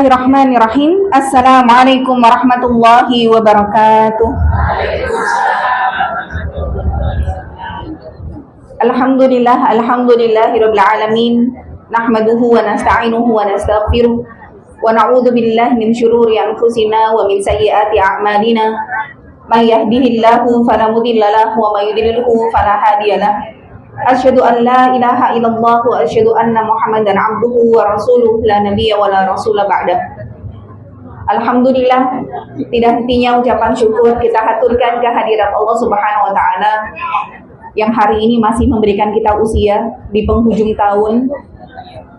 Bismillahirrahmanirrahim. Assalamualaikum warahmatullahi wabarakatuh. Alhamdulillahirabbil alamin. Nahmaduhu wa nasta'inuhu wa nastaghfiruh wa na'udzu billahi min syururi anfusina wa min sayyiati a'malina. May yahdihillahu fala mudilla lahu wa may yudlilhu fala hadiyalah. Asyhadu an la ilaha illallah wa asyhadu anna Muhammadan abduhu wa rasuluh la nabiyya wa la rasula ba'da. Alhamdulillah, tidak hentinya ucapan syukur kita haturkan kehadirat Allah Subhanahu wa taala yang hari ini masih memberikan kita usia di penghujung tahun,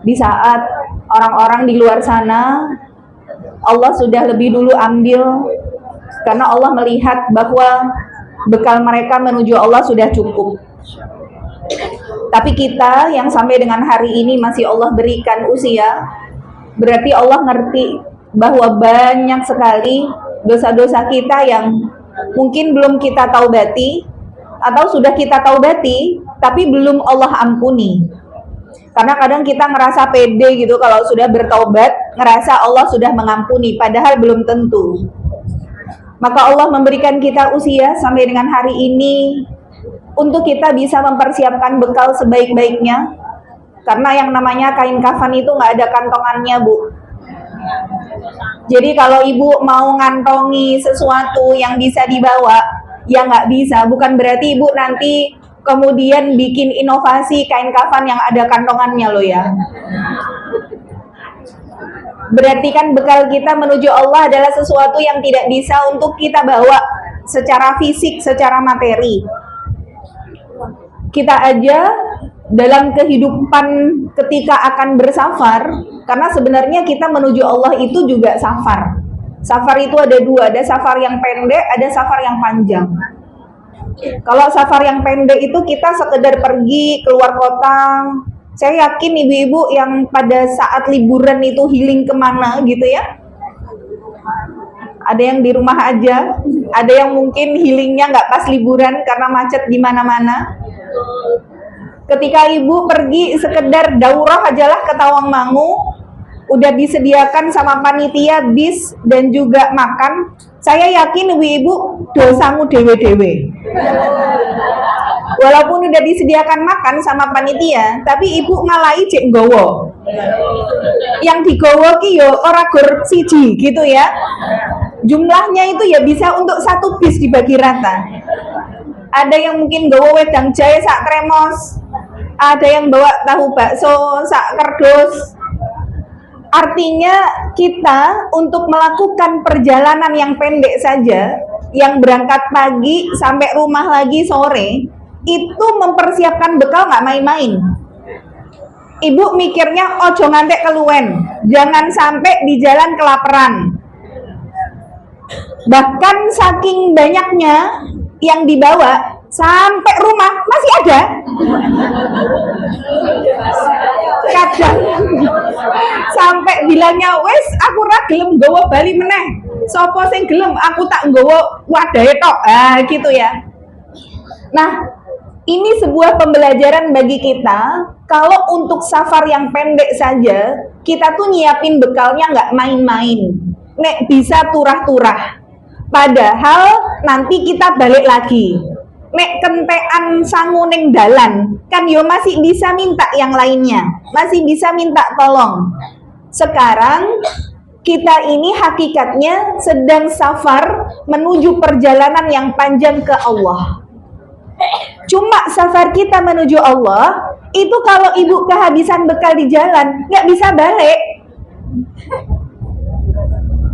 di saat orang-orang di luar sana Allah sudah lebih dulu ambil karena Allah melihat bahwa bekal mereka menuju Allah sudah cukup. Tapi kita yang sampai dengan hari ini masih Allah berikan usia, berarti Allah ngerti bahwa banyak sekali dosa-dosa kita yang mungkin belum kita taubati atau sudah kita taubati tapi belum Allah ampuni. Karena kadang kita ngerasa pede gitu kalau sudah bertaubat, ngerasa Allah sudah mengampuni, padahal belum tentu. Maka Allah memberikan kita usia sampai dengan hari ini untuk kita bisa mempersiapkan bekal sebaik-baiknya. Karena yang namanya kain kafan itu nggak ada kantongannya, Bu. Jadi kalau ibu mau ngantongi sesuatu yang bisa dibawa, ya nggak bisa. Bukan berarti ibu nanti kemudian bikin inovasi kain kafan yang ada kantongannya loh ya. Berarti kan bekal kita menuju Allah adalah sesuatu yang tidak bisa untuk kita bawa secara fisik, secara materi. Kita aja dalam kehidupan ketika akan bersafar, karena sebenarnya kita menuju Allah itu juga safar. Safar itu ada dua, ada safar yang pendek, ada safar yang panjang. Kalau safar yang pendek itu kita sekedar pergi keluar kota. Saya yakin ibu-ibu yang pada saat liburan itu healing kemana gitu ya. Ada yang di rumah aja, ada yang mungkin healingnya nggak pas liburan karena macet di mana-mana. Ketika ibu pergi sekedar daurah ajalah ke Tawangmangu, udah disediakan sama panitia bis dan juga makan, saya yakin ibu-ibu dosamu dewe-dewe. Walaupun udah disediakan makan sama panitia, tapi ibu ngalai cek nggowo. Yang digowo ki yo ora gor siji gitu ya. Jumlahnya itu ya bisa untuk satu bis dibagi rata. Ada yang mungkin gawa wedang jahe sak tremos, ada yang bawa tahu bakso sak kerdus. Artinya kita untuk melakukan perjalanan yang pendek saja, yang berangkat pagi sampai rumah lagi sore, itu mempersiapkan bekal nggak main-main. Ibu mikirnya ojo ngantek keluwen, jangan sampai di jalan kelaparan. Bahkan saking banyaknya yang dibawa sampai rumah masih ada. Kadang sampai bilangnya wes aku ra gelem nggawa bali meneh. Sopo sing gelem aku tak nggawa wadahe tok. Gitu ya. Nah, ini sebuah pembelajaran bagi kita. Kalau untuk safar yang pendek saja, kita tuh nyiapin bekalnya nggak main-main. Nek bisa turah-turah. Padahal nanti kita balik lagi. Nek kentekan sangu ning dalan, kan yo masih bisa minta yang lainnya. Masih bisa minta tolong. Sekarang kita ini hakikatnya sedang safar menuju perjalanan yang panjang ke Allah. Cuma safar kita menuju Allah, itu kalau ibu kehabisan bekal di jalan, nggak bisa balik.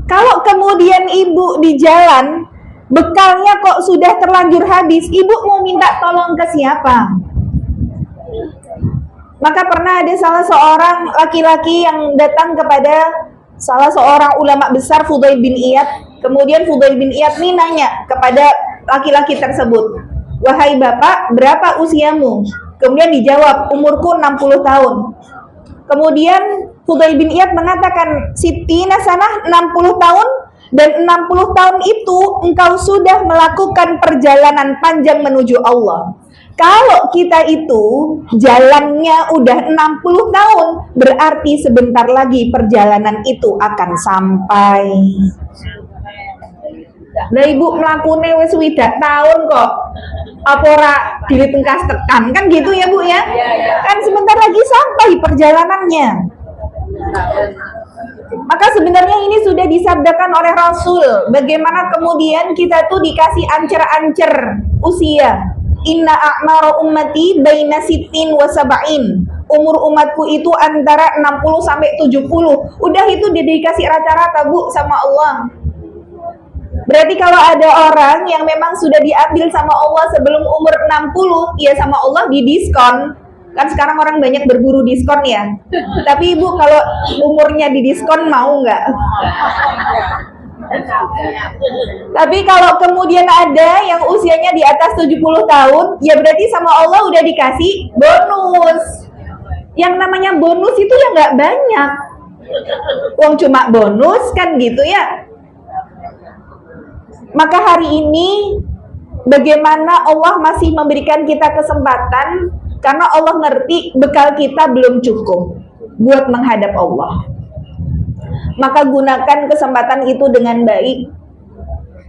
Kalau kemudian ibu di jalan, bekalnya kok sudah terlanjur habis, ibu mau minta tolong ke siapa? Maka pernah ada salah seorang laki-laki yang datang kepada salah seorang ulama besar, Fudail bin Iyad. Kemudian Fudail bin Iyad ini nanya kepada laki-laki tersebut, wahai bapak, berapa usiamu? Kemudian dijawab, umurku 60 tahun. Kemudian Fudail bin Iyad mengatakan, Sittina sanah 60 tahun, dan 60 tahun itu engkau sudah melakukan perjalanan panjang menuju Allah. Kalau kita itu jalannya udah 60 tahun, berarti sebentar lagi perjalanan itu akan sampai. Nah ibu mlakune wis swidak tahun kok. Apa ora ditengkas tekan kan gitu ya Bu ya? Kan sebentar lagi sampai perjalanannya. Maka sebenarnya ini sudah disabdakan oleh Rasul. Bagaimana kemudian kita tuh dikasih ancer-ancer usia. Inna a'mara ummati baina sittin wa sab'in. Umur umatku itu antara 60 sampai 70. Udah itu dikasih rata-rata Bu sama Allah. Berarti kalau ada orang yang memang sudah diambil sama Allah sebelum umur 60, ya sama Allah didiskon. Kan sekarang orang banyak berburu diskon ya. Tapi Ibu kalau umurnya didiskon mau nggak? Tapi kalau kemudian ada yang usianya di atas 70 tahun, ya berarti sama Allah udah dikasih bonus. Yang namanya bonus itu ya nggak banyak. Uang cuma bonus kan gitu ya. Maka hari ini bagaimana Allah masih memberikan kita kesempatan, karena Allah ngerti bekal kita belum cukup buat menghadap Allah. Maka gunakan kesempatan itu dengan baik.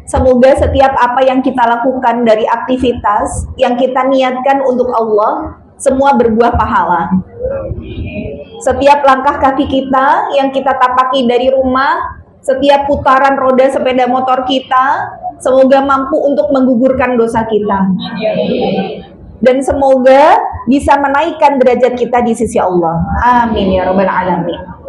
Semoga setiap apa yang kita lakukan dari aktivitas yang kita niatkan untuk Allah, semua berbuah pahala. Setiap langkah kaki kita yang kita tapaki dari rumah, setiap putaran roda sepeda motor kita, semoga mampu untuk menggugurkan dosa kita. Dan semoga bisa menaikkan derajat kita di sisi Allah. Amin ya rabbal alamin.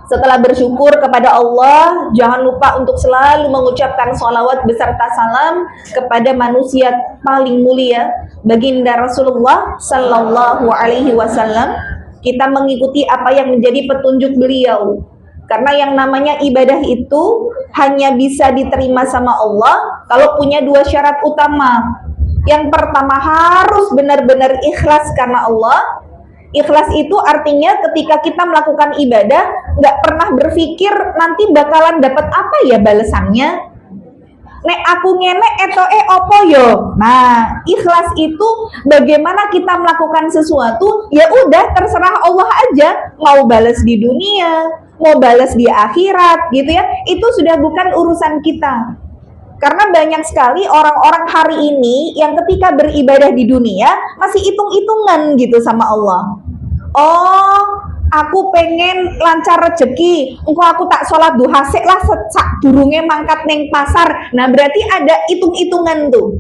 Setelah bersyukur kepada Allah, jangan lupa untuk selalu mengucapkan sholawat beserta salam kepada manusia paling mulia, baginda Rasulullah Sallallahu Alaihi Wasallam. Kita mengikuti apa yang menjadi petunjuk beliau. Karena yang namanya ibadah itu hanya bisa diterima sama Allah kalau punya dua syarat utama. Yang pertama harus benar-benar ikhlas karena Allah. Ikhlas itu artinya ketika kita melakukan ibadah nggak pernah berpikir nanti bakalan dapat apa ya balasannya. Nek aku ngene opo yo. Nah, ikhlas itu bagaimana kita melakukan sesuatu ya udah terserah Allah aja, mau balas di dunia, mau balas di akhirat gitu ya. Itu sudah bukan urusan kita. Karena banyak sekali orang-orang hari ini yang ketika beribadah di dunia masih hitung-hitungan gitu sama Allah. Oh, aku pengen lancar rezeki, engko aku tak sholat duha sik lah sak durunge mangkat neng pasar. Nah, berarti ada hitung-hitungan tuh.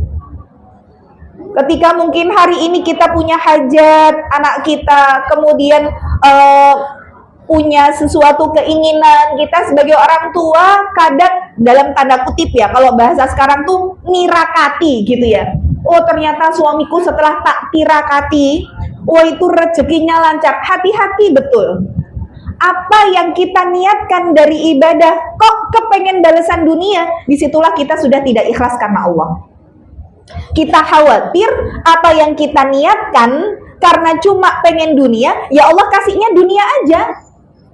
Ketika mungkin hari ini kita punya hajat anak kita, kemudian punya sesuatu keinginan, kita sebagai orang tua kadang dalam tanda kutip ya, kalau bahasa sekarang tuh nirakati gitu ya. Oh ternyata suamiku setelah tak tirakati, oh itu rezekinya lancar. Hati-hati betul. Apa yang kita niatkan dari ibadah, kok kepengen balasan dunia, disitulah kita sudah tidak ikhlas karena Allah. Kita khawatir apa yang kita niatkan karena cuma pengen dunia, ya Allah kasihnya dunia aja.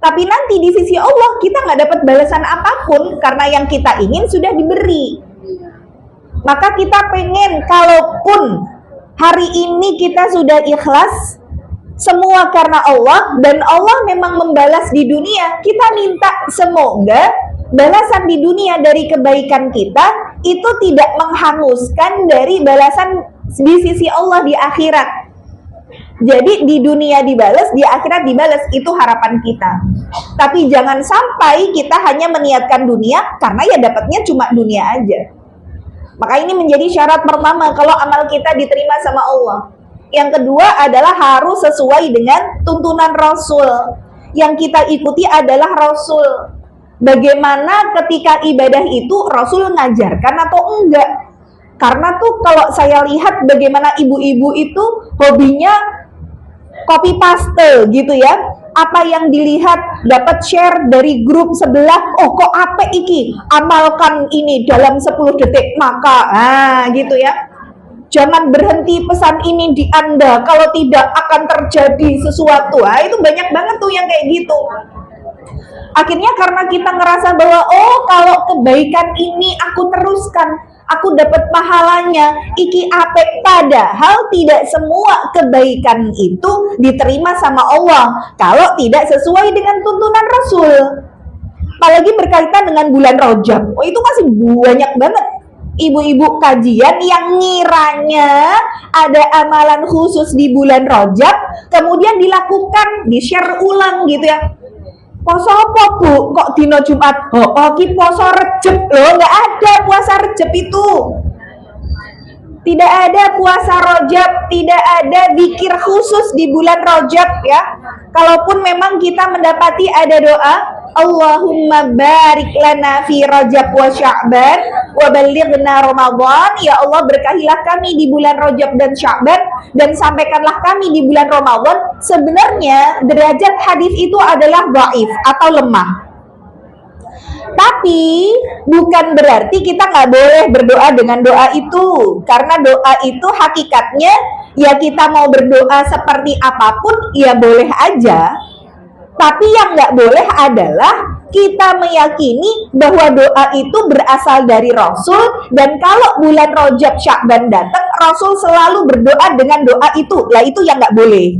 Tapi nanti di sisi Allah kita nggak dapat balasan apapun karena yang kita ingin sudah diberi. Maka kita pengen kalaupun hari ini kita sudah ikhlas semua karena Allah dan Allah memang membalas di dunia, kita minta semoga balasan di dunia dari kebaikan kita itu tidak menghanguskan dari balasan di sisi Allah di akhirat. Jadi di dunia dibalas, di akhirat dibalas, itu harapan kita. Tapi jangan sampai kita hanya meniatkan dunia karena ya dapatnya cuma dunia aja. Maka ini menjadi syarat pertama kalau amal kita diterima sama Allah. Yang kedua adalah harus sesuai dengan tuntunan Rasul. Yang kita ikuti adalah Rasul. Bagaimana ketika ibadah itu Rasul ngajarkan atau enggak? Karena tuh kalau saya lihat bagaimana ibu-ibu itu hobinya copy paste gitu ya. Apa yang dilihat dapat share dari grup sebelah, oh kok apa iki, amalkan ini dalam 10 detik maka gitu ya. Jangan berhenti pesan ini di Anda, kalau tidak akan terjadi sesuatu. Itu banyak banget tuh yang kayak gitu. Akhirnya karena kita ngerasa bahwa oh kalau kebaikan ini aku teruskan, aku dapat pahalanya, iki apik. Padahal tidak semua kebaikan itu diterima sama Allah kalau tidak sesuai dengan tuntunan Rasul. Apalagi berkaitan dengan bulan Rajab. Oh, itu masih banyak banget ibu-ibu kajian yang ngiranya ada amalan khusus di bulan Rajab, kemudian dilakukan, di-share ulang gitu ya. Poso apa bu? Kok dino Jumat? Oh, ki poso Rejeb loh, nggak ada puasa Rejeb itu. Tidak ada puasa Rajab, tidak ada zikir khusus di bulan Rajab ya. Kalaupun memang kita mendapati ada doa, Allahumma barik lana fi Rajab wa Sya'ban wa ballighna Ramadan. Ya Allah, berkahilah kami di bulan Rajab dan Sya'ban dan sampaikanlah kami di bulan Ramadan. Sebenarnya derajat hadis itu adalah dhaif atau lemah. Tapi bukan berarti kita nggak boleh berdoa dengan doa itu, karena doa itu hakikatnya ya kita mau berdoa seperti apapun ya boleh aja. Tapi yang nggak boleh adalah kita meyakini bahwa doa itu berasal dari Rasul, dan kalau bulan Rajab Sya'ban datang Rasul selalu berdoa dengan doa itu. Lah itu yang nggak boleh,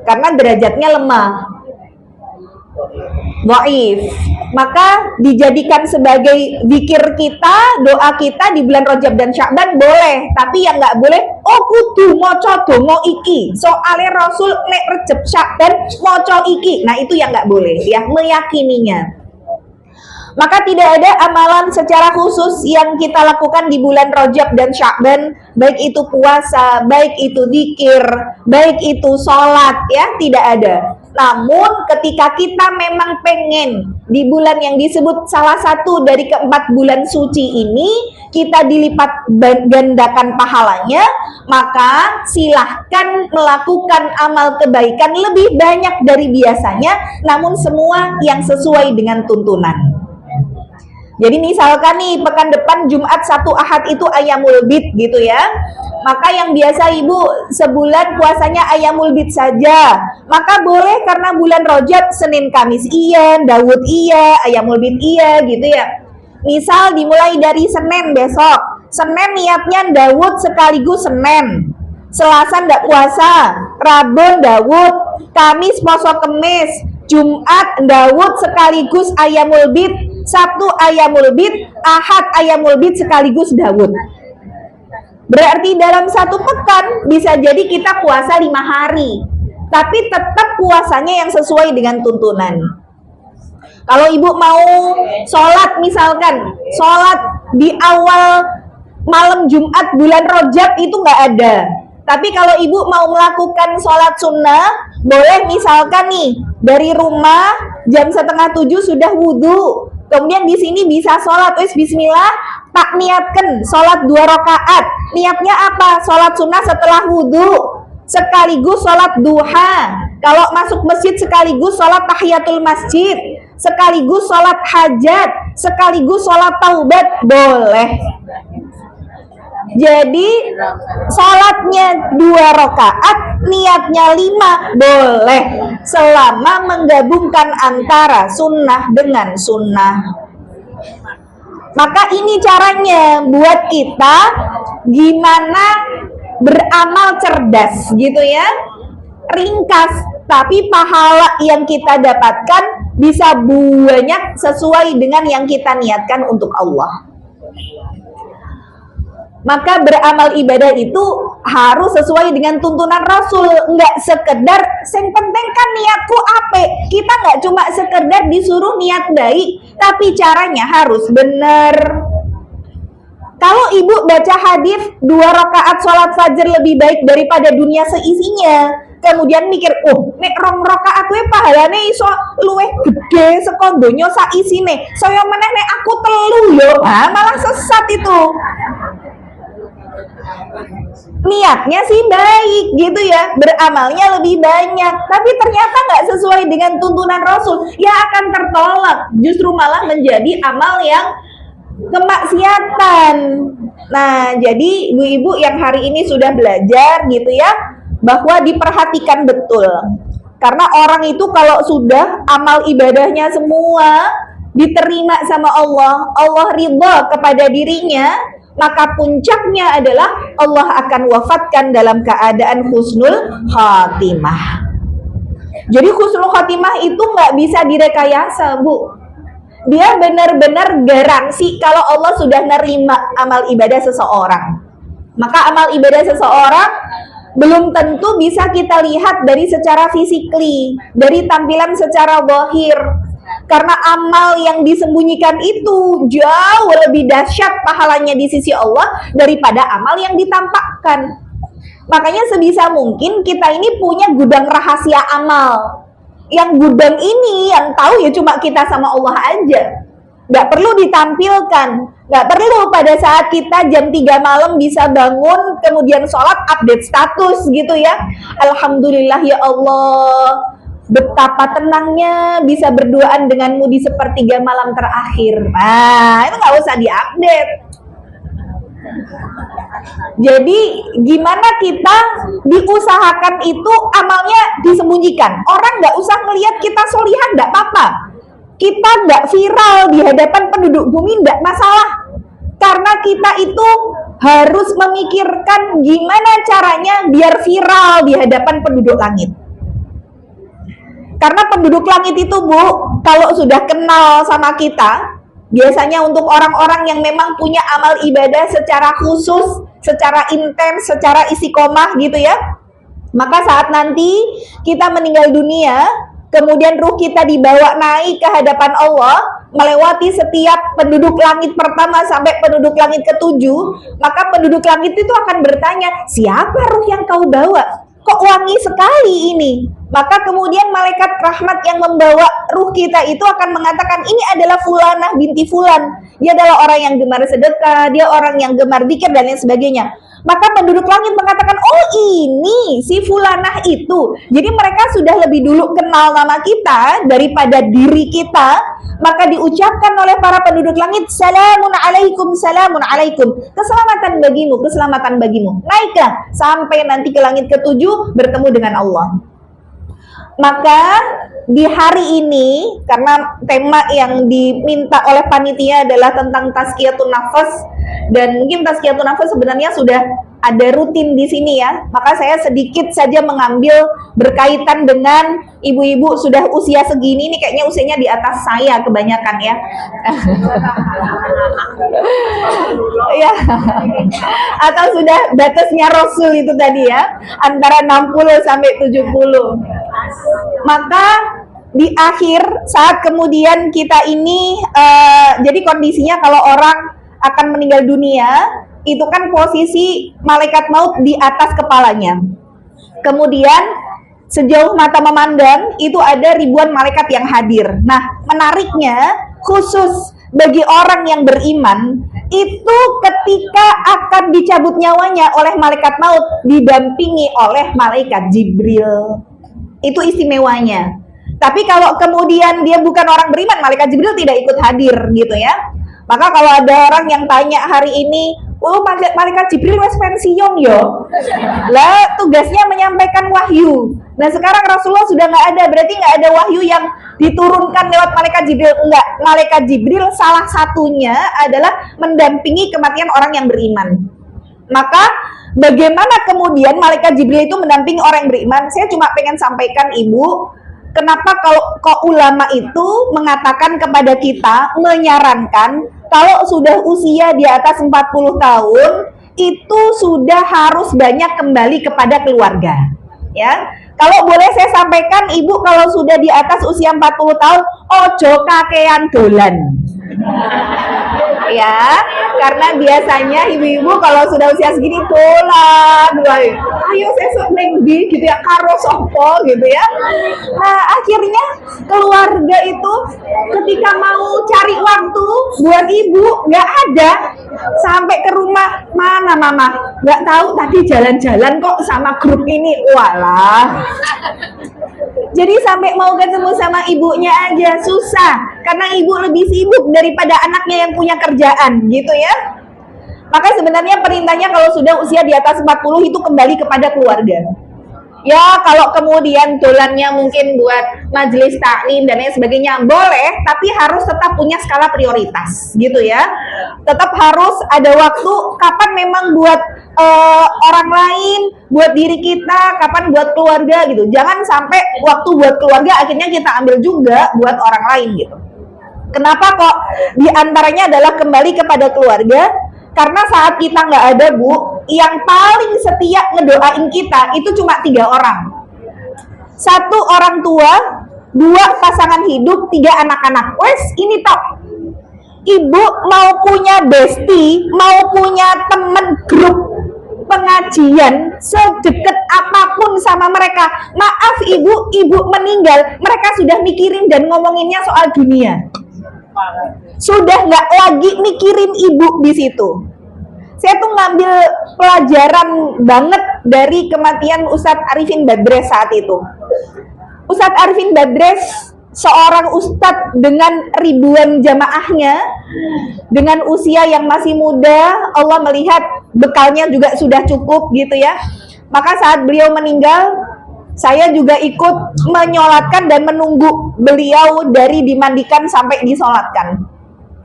karena derajatnya lemah, dhaif. Maka dijadikan sebagai zikir kita, doa kita di bulan Rajab dan Sya'ban boleh, tapi yang nggak boleh oh kudu maca donga iki soale Rasul nek Rajab Sya'ban maca iki. Nah itu yang nggak boleh ya, meyakininya. Maka tidak ada amalan secara khusus yang kita lakukan di bulan Rajab dan Sya'ban, baik itu puasa, baik itu zikir, baik itu sholat ya, tidak ada. Namun ketika kita memang pengen di bulan yang disebut salah satu dari keempat bulan suci ini kita dilipat gandakan pahalanya, maka silahkan melakukan amal kebaikan lebih banyak dari biasanya, namun semua yang sesuai dengan tuntunan. Jadi misalkan nih pekan depan Jumat, Sabtu, Ahad itu Ayyamul Bid gitu ya. Maka yang biasa ibu sebulan puasanya Ayyamul Bid saja, maka boleh karena bulan Rajab Senin Kamis iya, Daud iya, Ayyamul Bid iya gitu ya. Misal dimulai dari Senin besok, Senin niatnya Daud sekaligus Senin, Selasa ndak puasa, Rabu Daud, Kamis poso Kemis, Jumat Daud sekaligus Ayyamul Bid, Sabtu Ayyamul Bid, Ahad Ayyamul Bid sekaligus Daud. Berarti dalam satu pekan bisa jadi kita puasa 5 hari, tapi tetap puasanya yang sesuai dengan tuntunan. Kalau ibu mau sholat misalkan, sholat di awal malam Jumat bulan Rajab itu nggak ada. Tapi kalau ibu mau melakukan sholat sunnah, boleh misalkan nih dari rumah jam 6:30 sudah wudhu, kemudian di sini bisa sholat, wis bismillah, tak niatkan sholat 2 rakaat. Niatnya apa? Sholat sunnah setelah wudhu, sekaligus sholat duha. Kalau masuk masjid sekaligus sholat tahiyatul masjid, sekaligus sholat hajat, sekaligus sholat taubat, boleh. Jadi sholatnya 2 rakaat, niatnya 5, boleh, selama menggabungkan antara sunnah dengan sunnah. Maka ini caranya buat kita gimana beramal cerdas gitu ya, ringkas, tapi pahala yang kita dapatkan bisa banyak sesuai dengan yang kita niatkan untuk Allah. Maka beramal ibadah itu harus sesuai dengan tuntunan Rasul, nggak sekedar sing penting kan niatku ape. Kita nggak cuma sekedar disuruh niat baik, tapi caranya harus benar. Kalau ibu baca hadis 2 rakaat sholat fajar lebih baik daripada dunia seisinya, kemudian mikir, nek 2 rakaat we pahalane iso luwih gede saka donya saisine, saya meneh nek aku 3 yo, malah sesat itu. Niatnya sih baik gitu ya, beramalnya lebih banyak, tapi ternyata nggak sesuai dengan tuntunan Rasul, ya akan tertolak, justru malah menjadi amal yang kemaksiatan. Nah, jadi ibu-ibu yang hari ini sudah belajar gitu ya, bahwa diperhatikan betul. Karena orang itu kalau sudah amal ibadahnya semua diterima sama Allah, Allah ridha kepada dirinya, maka puncaknya adalah Allah akan wafatkan dalam keadaan husnul khatimah. Jadi husnul khatimah itu nggak bisa direkayasa, Bu. Dia benar-benar garansi kalau Allah sudah nerima amal ibadah seseorang. Maka amal ibadah seseorang belum tentu bisa kita lihat dari secara fisikly, dari tampilan secara zahir. Karena amal yang disembunyikan itu jauh lebih dahsyat pahalanya di sisi Allah daripada amal yang ditampakkan. Makanya sebisa mungkin kita ini punya gudang rahasia amal. Yang gudang ini yang tahu ya cuma kita sama Allah aja. Nggak perlu ditampilkan. Nggak perlu pada saat kita jam 3 malam bisa bangun, kemudian sholat, update status gitu ya. Alhamdulillah ya Allah, betapa tenangnya bisa berduaan denganmu di sepertiga malam terakhir. Nah, itu nggak usah diupdate. Jadi gimana kita diusahakan itu amalnya disembunyikan. Orang nggak usah melihat kita solihan, nggak apa-apa. Kita nggak viral di hadapan penduduk bumi, nggak masalah. Karena kita itu harus memikirkan gimana caranya biar viral di hadapan penduduk langit. Karena penduduk langit itu, Bu, kalau sudah kenal sama kita, biasanya untuk orang-orang yang memang punya amal ibadah secara khusus, secara intens, secara istiqomah gitu ya, maka saat nanti kita meninggal dunia, kemudian ruh kita dibawa naik ke hadapan Allah, melewati setiap penduduk langit pertama sampai penduduk langit ketujuh, maka penduduk langit itu akan bertanya, siapa ruh yang kau bawa? Kok wangi sekali ini? Maka kemudian malaikat rahmat yang membawa ruh kita itu akan mengatakan, ini adalah Fulanah binti Fulan. Dia adalah orang yang gemar sedekah, dia orang yang gemar zikir dan lain sebagainya. Maka penduduk langit mengatakan, oh ini si Fulanah itu. Jadi mereka sudah lebih dulu kenal nama kita daripada diri kita. Maka diucapkan oleh para penduduk langit, salamun alaikum, salamun alaikum. Keselamatan bagimu, keselamatan bagimu. Naiklah sampai nanti ke langit ketujuh bertemu dengan Allah. Maka di hari ini, karena tema yang diminta oleh panitia adalah tentang tazkiyatun nafas, dan mungkin tazkiyatun nafas sebenarnya sudah ada rutin di sini ya, maka saya sedikit saja mengambil berkaitan dengan ibu-ibu sudah usia segini, ini kayaknya usianya di atas saya kebanyakan ya. Ya. Atau sudah batasnya Rasul itu tadi ya, antara 60 sampai 70. Maka di akhir saat kemudian kita ini jadi kondisinya kalau orang akan meninggal dunia itu kan posisi malaikat maut di atas kepalanya. Kemudian sejauh mata memandang itu ada ribuan malaikat yang hadir. Nah, menariknya khusus bagi orang yang beriman itu ketika akan dicabut nyawanya oleh malaikat maut didampingi oleh malaikat Jibril. Itu istimewanya. Tapi kalau kemudian dia bukan orang beriman, malaikat Jibril tidak ikut hadir gitu ya. Maka kalau ada orang yang tanya hari ini, oh malaikat Jibril wes pensiun yo, lah tugasnya menyampaikan wahyu. Nah sekarang Rasulullah sudah nggak ada, berarti nggak ada wahyu yang diturunkan lewat malaikat Jibril. Enggak, malaikat Jibril salah satunya adalah mendampingi kematian orang yang beriman. Maka bagaimana kemudian malaikat Jibril itu mendampingi orang yang beriman? Saya cuma pengen sampaikan Ibu, kenapa kalau ulama itu mengatakan kepada kita, menyarankan kalau sudah usia di atas 40 tahun itu sudah harus banyak kembali kepada keluarga. Ya, kalau boleh saya sampaikan Ibu, kalau sudah di atas usia 40 tahun, ojo kakean dolan. Ya, karena biasanya ibu-ibu kalau sudah usia segini dolan, ayo sesuk ning ndi gitu ya, karo sopo gitu ya. Nah, akhirnya keluarga itu ketika mau cari waktu buat ibu nggak ada, sampai ke rumah, mana mama? Nggak tahu, tadi jalan-jalan kok sama grup ini. Walah. Jadi sampai mau ketemu sama ibunya aja susah, karena ibu lebih sibuk daripada anaknya yang punya kerjaan gitu ya. Maka sebenarnya perintahnya kalau sudah usia di atas 40 itu kembali kepada keluarga. Ya, kalau kemudian dolannya mungkin buat majelis taklim dan lain sebagainya boleh, tapi harus tetap punya skala prioritas, gitu ya. Tetap harus ada waktu kapan memang buat orang lain, buat diri kita, kapan buat keluarga gitu. Jangan sampai waktu buat keluarga akhirnya kita ambil juga buat orang lain gitu. Kenapa kok diantaranya adalah kembali kepada keluarga? Karena saat kita nggak ada, Bu, yang paling setia ngedoain kita itu cuma 3 orang. 1 orang tua, 2 pasangan hidup, 3 anak-anak. Wes, ini tok. Ibu mau punya bestie, mau punya temen grup pengajian sedekat apapun sama mereka. Maaf ibu meninggal, mereka sudah mikirin dan ngomonginnya soal dunia. Sudah nggak lagi mikirin ibu di situ. Saya tuh ngambil pelajaran banget dari kematian Ustadz Arifin Badres saat itu. Ustadz Arifin Badres seorang ustadz dengan ribuan jamaahnya, dengan usia yang masih muda, Allah melihat bekalnya juga sudah cukup gitu ya. Maka saat beliau meninggal, saya juga ikut menyolatkan dan menunggu beliau dari dimandikan sampai disolatkan.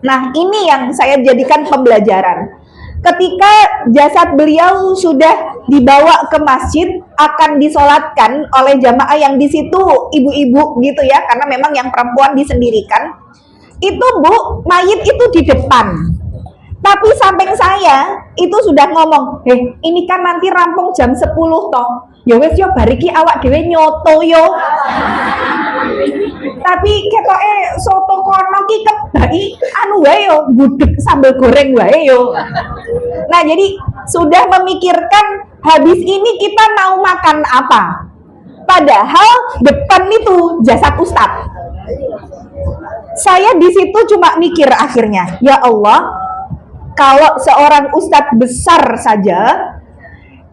Nah, ini yang saya jadikan pembelajaran. Ketika jasad beliau sudah dibawa ke masjid, akan disolatkan oleh jamaah yang di situ ibu-ibu gitu ya, karena memang yang perempuan disendirikan. Itu Bu, mayit itu di depan. Tapi samping saya itu sudah ngomong, ini kan nanti rampung jam 10 toh. Ya wes yo bariki awak dhewe nyoto yo. Tapi ketoke soto kono ki kebaki anu wae yo, gudeg sambal goreng wae yo. Nah, jadi sudah memikirkan habis ini kita mau makan apa. Padahal depan itu jasad ustadz. Saya di situ cuma mikir akhirnya, ya Allah, kalau seorang ustadz besar saja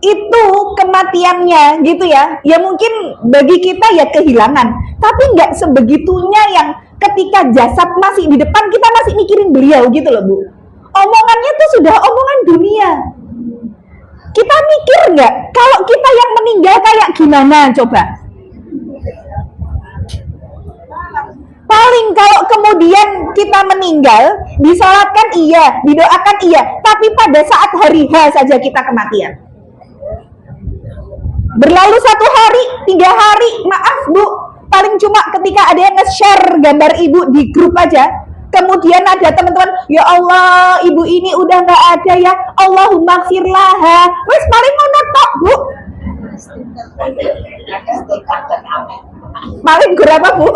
itu kematiannya gitu ya, ya mungkin bagi kita ya kehilangan, tapi nggak sebegitunya yang ketika jasad masih di depan kita masih mikirin beliau gitu loh Bu. Omongannya tuh sudah omongan dunia. Kita mikir nggak kalau kita yang meninggal kayak gimana coba? Paling kalau kemudian kita meninggal, disolatkan iya, didoakan iya, tapi pada saat hari H saja kita kematian. Berlalu 1 hari, 3 hari, maaf Bu, paling cuma ketika ada yang nge-share gambar ibu di grup aja, kemudian ada teman-teman, ya Allah, ibu ini udah nggak ada ya, Allahumma gfirlaha. Wes paling ngono tok Bu. Paling berapa Bu?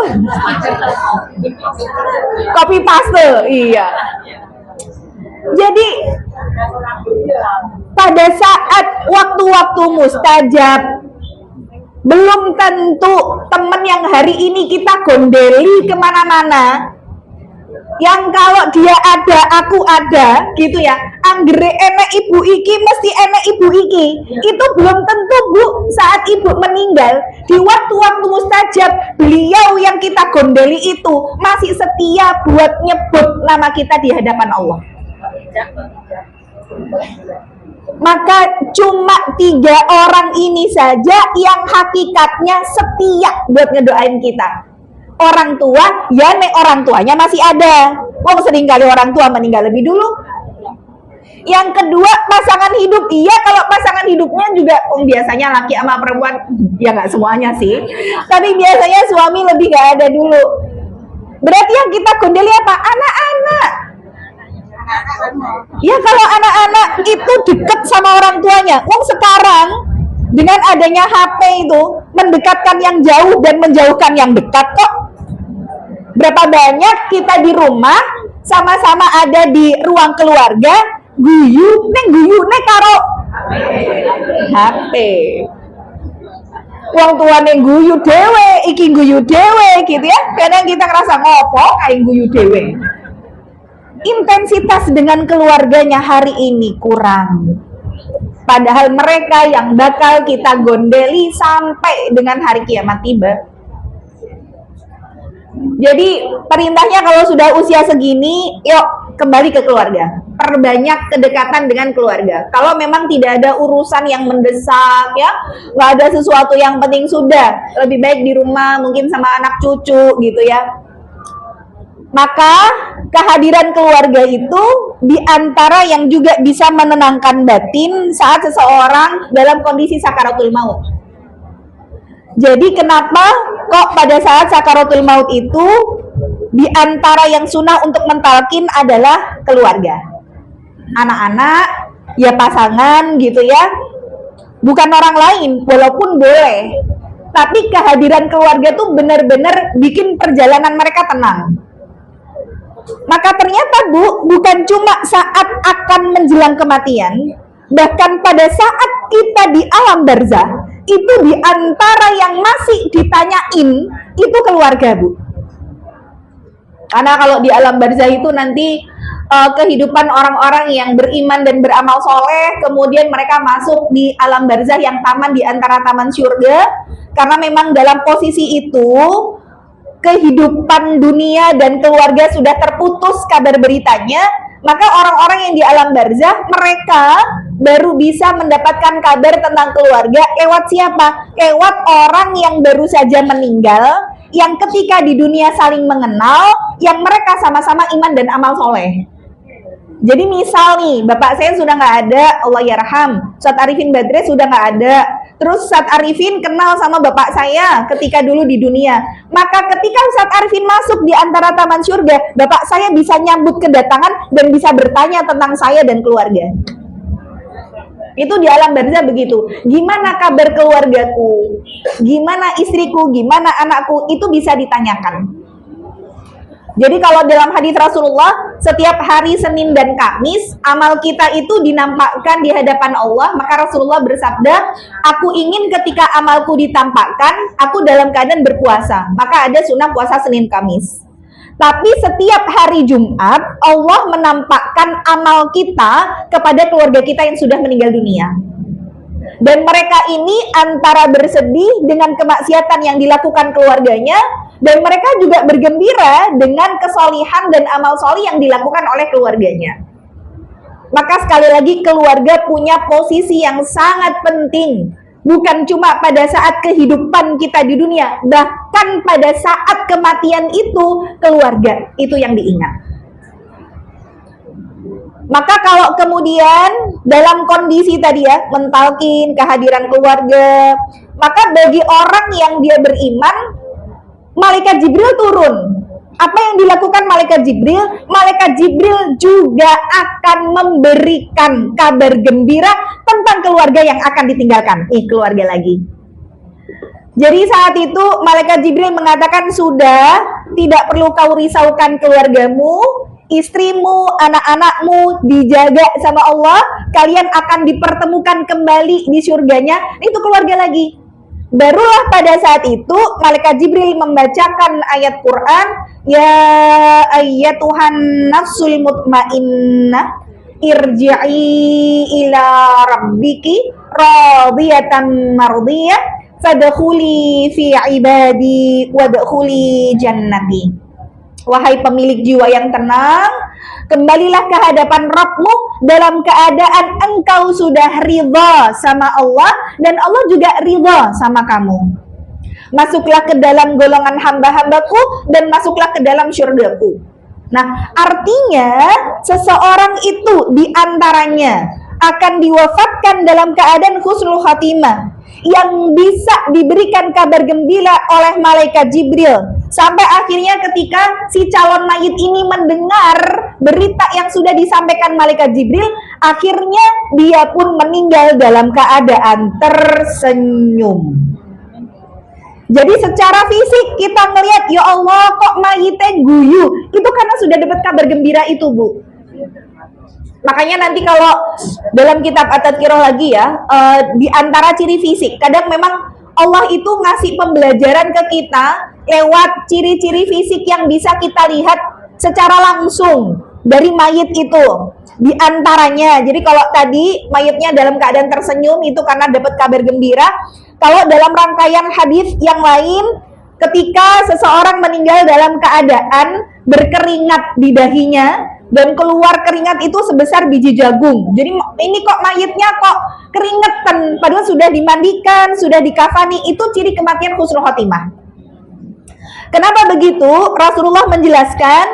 Copy paste, iya. Jadi pada saat waktu-waktu mustajab, belum tentu temen yang hari ini kita gondeli kemana-mana, yang kalau dia ada, aku ada, gitu ya. Anggere enek ibu iki, mesti enek ibu iki. Itu belum tentu Bu. Saat ibu meninggal, di waktu-waktu mustajab, beliau yang kita gondeli itu masih setia buat nyebut nama kita di hadapan Allah. Maka cuma 3 orang ini saja yang hakikatnya setia buat ngedoain kita. Orang tua, ya nek orang tuanya masih ada. Wong seringkali orang tua meninggal lebih dulu. Yang kedua, pasangan hidup. Iya, kalau pasangan hidupnya juga biasanya laki sama perempuan, ya nggak semuanya sih. Tapi biasanya suami lebih nggak ada dulu. Berarti yang kita gondeli apa? Anak-anak. Ya kalau anak-anak itu deket sama orang tuanya. Wong sekarang dengan adanya HP itu mendekatkan yang jauh dan menjauhkan yang dekat kok. Berapa banyak kita di rumah sama-sama ada di ruang keluarga, guyu karo HP. Wong tuane guyu dhewe, iki guyu dhewe gitu ya. Kadang kita ngerasa ngopo kayak guyu dhewe. Intensitas dengan keluarganya hari ini kurang. Padahal mereka yang bakal kita gondeli sampai dengan hari kiamat tiba. Jadi perintahnya kalau sudah usia segini, yuk kembali ke keluarga. Perbanyak kedekatan dengan keluarga. Kalau memang tidak ada urusan yang mendesak, ya, nggak ada sesuatu yang penting, sudah lebih baik di rumah, mungkin sama anak cucu gitu ya. Maka kehadiran keluarga itu diantara yang juga bisa menenangkan batin saat seseorang dalam kondisi sakaratul maut. Jadi kenapa kok pada saat sakaratul maut itu diantara yang sunnah untuk mentalkin adalah keluarga, anak-anak, ya pasangan gitu ya, bukan orang lain, walaupun boleh, tapi kehadiran keluarga tuh benar-benar bikin perjalanan mereka tenang. Maka ternyata bukan cuma saat akan menjelang kematian, bahkan pada saat kita di alam barzah, itu diantara yang masih ditanyain itu keluarga, Bu. Karena kalau di alam barzah itu nanti kehidupan orang-orang yang beriman dan beramal soleh, kemudian mereka masuk di alam barzah yang taman di antara taman surga, karena memang dalam posisi itu kehidupan dunia dan keluarga sudah terputus kabar beritanya, maka orang-orang yang di alam barzah mereka baru bisa mendapatkan kabar tentang keluarga lewat siapa? Lewat orang yang baru saja meninggal, yang ketika di dunia saling mengenal, yang mereka sama-sama iman dan amal soleh. Jadi misal nih, bapak saya sudah nggak ada, Allah yarham, Ustadz Arifin Badre sudah nggak ada, terus Ustadz Arifin kenal sama bapak saya ketika dulu di dunia, maka ketika Ustadz Arifin masuk di antara taman surga, bapak saya bisa nyambut kedatangan dan bisa bertanya tentang saya dan keluarga. Itu di alam barzah begitu. Gimana kabar keluargaku? Gimana istriku? Gimana anakku? Itu bisa ditanyakan. Jadi kalau dalam hadis Rasulullah, setiap hari Senin dan Kamis, amal kita itu dinampakkan di hadapan Allah. Maka Rasulullah bersabda, aku ingin ketika amalku ditampakkan, aku dalam keadaan berpuasa. Maka ada sunnah puasa Senin Kamis. Tapi setiap hari Jumat, Allah menampakkan amal kita kepada keluarga kita yang sudah meninggal dunia. Dan mereka ini antara bersedih dengan kemaksiatan yang dilakukan keluarganya, dan mereka juga bergembira dengan kesolihan dan amal solih yang dilakukan oleh keluarganya. Maka sekali lagi keluarga punya posisi yang sangat penting, bukan cuma pada saat kehidupan kita di dunia, bahkan pada saat kematian itu keluarga itu yang diingat. Maka kalau kemudian dalam kondisi tadi ya, mentalkin kehadiran keluarga, maka bagi orang yang dia beriman, Malaikat Jibril turun. Apa yang dilakukan Malaikat Jibril? Malaikat Jibril juga akan memberikan kabar gembira tentang keluarga yang akan ditinggalkan. Keluarga lagi. Jadi saat itu Malaikat Jibril mengatakan, sudah, tidak perlu kau risaukan keluargamu, istrimu, anak-anakmu dijaga sama Allah, kalian akan dipertemukan kembali di surganya. Itu keluarga lagi. Barulah pada saat itu Malaikat Jibril membacakan ayat Quran, ya ayyatuhan nafsul mutmainnah irji'i ila rabbiki radiyatan mardiyah fadkhuli fi ibadi wadkhuli jannati. Wahai pemilik jiwa yang tenang, kembalilah ke hadapan Rabbmu dalam keadaan engkau sudah ridha sama Allah dan Allah juga ridha sama kamu. Masuklah ke dalam golongan hamba-hambaku dan masuklah ke dalam syurgaku. Nah, artinya seseorang itu diantaranya akan diwafatkan dalam keadaan husnul khatimah, yang bisa diberikan kabar gembira oleh Malaikat Jibril, sampai akhirnya ketika si calon mayit ini mendengar berita yang sudah disampaikan Malaikat Jibril, akhirnya dia pun meninggal dalam keadaan tersenyum. Jadi secara fisik kita ngelihat, ya Allah kok mayitnya guyu, itu karena sudah dapat kabar gembira itu, Bu. Makanya nanti kalau dalam kitab At-Tadhkirah lagi ya, di antara ciri fisik, kadang memang Allah itu ngasih pembelajaran ke kita lewat ciri-ciri fisik yang bisa kita lihat secara langsung dari mayit itu. Di antaranya, jadi kalau tadi mayitnya dalam keadaan tersenyum itu karena dapat kabar gembira. Kalau dalam rangkaian hadis yang lain, ketika seseorang meninggal dalam keadaan berkeringat di dahinya dan keluar keringat itu sebesar biji jagung. Jadi ini kok mayitnya kok keringetan, padahal sudah dimandikan, sudah dikafani, itu ciri kematian husnul khotimah. Kenapa begitu? Rasulullah menjelaskan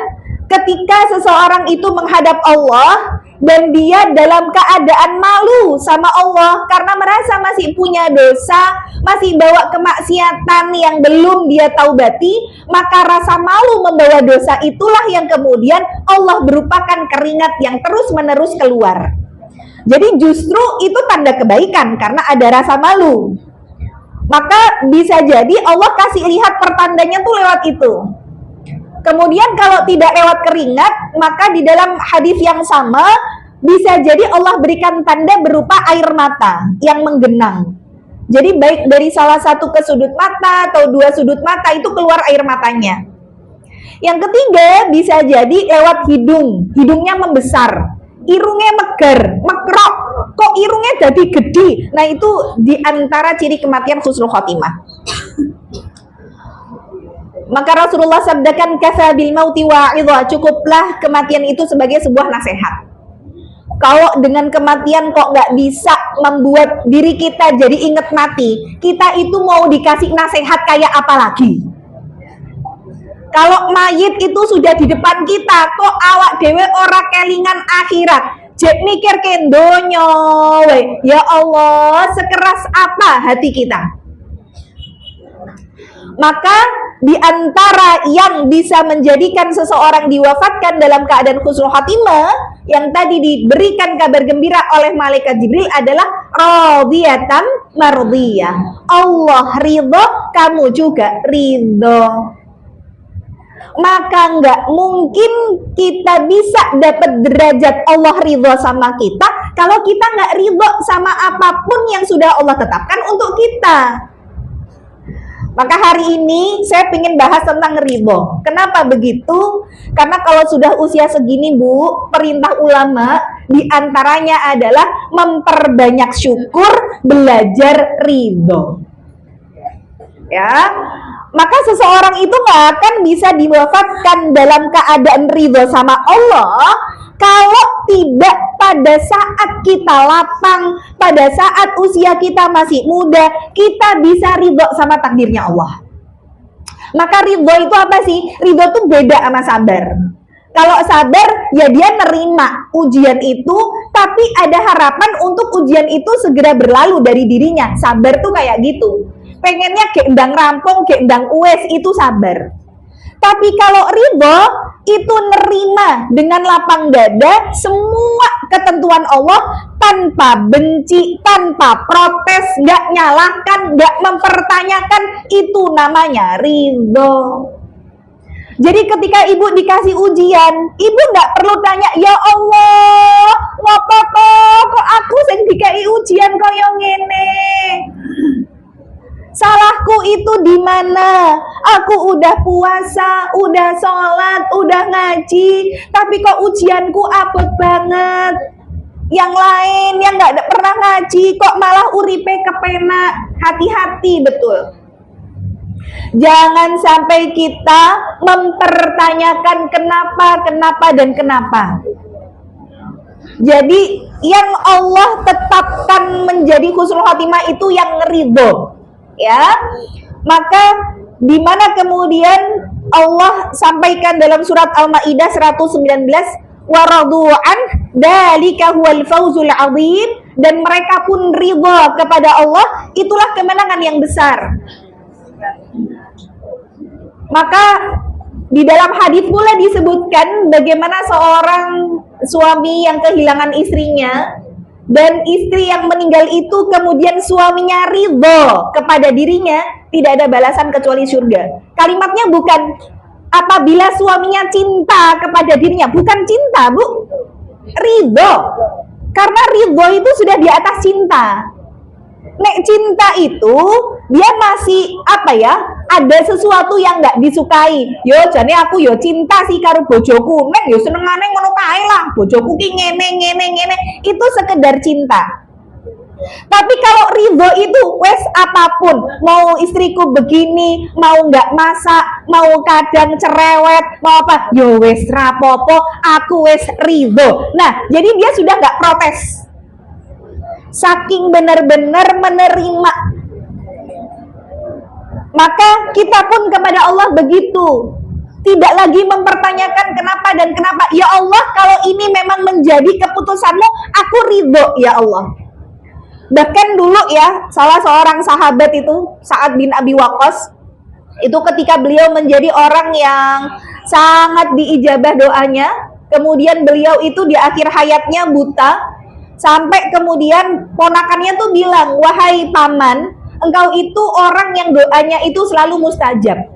ketika seseorang itu menghadap Allah dan dia dalam keadaan malu sama Allah karena merasa masih punya dosa, masih bawa kemaksiatan yang belum dia taubati, maka rasa malu membawa dosa itulah yang kemudian Allah berupakan keringat yang terus-menerus keluar. Jadi justru itu tanda kebaikan karena ada rasa malu. Maka bisa jadi Allah kasih lihat pertandanya tuh lewat itu. Kemudian kalau tidak lewat keringat, maka di dalam hadis yang sama bisa jadi Allah berikan tanda berupa air mata yang menggenang. Jadi baik dari salah satu ke sudut mata atau dua sudut mata itu keluar air matanya. Yang ketiga bisa jadi lewat hidung, hidungnya membesar, irungnya megar, mekrok, kok irungnya jadi gede. Nah itu diantara ciri kematian husnul khotimah. Maka Rasulullah sabdakan kafa bil mauti wa'idha, cukuplah kematian itu sebagai sebuah nasihat. Kalau dengan kematian kok nggak bisa membuat diri kita jadi inget mati, kita itu mau dikasih nasihat kayak apa lagi? Kalau mayit itu sudah di depan kita, kok awak dewe ora kelingan akhirat, jek mikir ke donya, ya Allah, sekeras apa hati kita? Maka di antara yang bisa menjadikan seseorang diwafatkan dalam keadaan husnul khotimah yang tadi diberikan kabar gembira oleh malaikat Jibril adalah radiyatan mardiyah. Allah ridho, kamu juga ridho. Maka nggak mungkin kita bisa dapat derajat Allah ridho sama kita kalau kita nggak ridho sama apapun yang sudah Allah tetapkan untuk kita. Maka hari ini saya ingin bahas tentang ridho. Kenapa begitu? Karena kalau sudah usia segini Bu, perintah ulama diantaranya adalah memperbanyak syukur, belajar ridho. Ya, maka seseorang itu nggak akan bisa diwafatkan dalam keadaan ridho sama Allah kalau tidak pada saat kita lapang, pada saat usia kita masih muda, kita bisa ridho sama takdirnya Allah. Maka ridho itu apa sih? Ridho itu beda sama sabar. Kalau sabar, ya dia nerima ujian itu, tapi ada harapan untuk ujian itu segera berlalu dari dirinya. Sabar tuh kayak gitu. Pengennya kayak endang rampung, kayak endang uwes, itu sabar. Tapi kalau ridho itu nerima dengan lapang dada semua ketentuan Allah tanpa benci, tanpa protes, nggak nyalahkan, nggak mempertanyakan, itu namanya ridho. Jadi ketika ibu dikasih ujian, ibu nggak perlu tanya, ya Allah, ngopo kok aku sing dikai ujian koyo ngene. Salahku itu di mana? Aku udah puasa, udah sholat, udah ngaji, tapi kok ujianku abot banget. Yang lain yang nggak pernah ngaji, kok malah uripe kepenak. Hati-hati betul. Jangan sampai kita mempertanyakan kenapa dan kenapa. Jadi yang Allah tetapkan menjadi husnul khotimah itu yang ridho. Ya, maka di mana kemudian Allah sampaikan dalam surat Al-Maidah 119, wa radu'an dzalika huwal fawzul 'adzim, dan mereka pun ridha kepada Allah, itulah kemenangan yang besar. Maka di dalam hadis pula disebutkan bagaimana seorang suami yang kehilangan istrinya dan istri yang meninggal itu kemudian suaminya ridho kepada dirinya, tidak ada balasan kecuali surga. Kalimatnya bukan apabila suaminya cinta kepada dirinya, bukan cinta Bu, ridho. Karena ridho itu sudah di atas cinta. Nek cinta itu dia masih apa ya, ada sesuatu yang nggak disukai. Yo jane aku yo cinta sih karo bojoku, nek yo senengane ngono kae lah, bojoku ki ngene. Itu sekedar cinta. Tapi kalau ridho itu wes apapun, mau istriku begini, mau nggak masak, mau kadang cerewet, mau apa, yo wes rapopo, aku wes ridho. Nah, jadi dia sudah nggak protes, saking benar-benar menerima. Maka kita pun kepada Allah begitu, tidak lagi mempertanyakan kenapa dan kenapa. Ya Allah, kalau ini memang menjadi keputusanmu, aku ridho ya Allah. Bahkan dulu ya, salah seorang sahabat itu, Sa'ad bin Abi Waqqas, itu ketika beliau menjadi orang yang sangat diijabah doanya, kemudian beliau itu di akhir hayatnya buta, sampai kemudian ponakannya tuh bilang, wahai paman, engkau itu orang yang doanya itu selalu mustajab.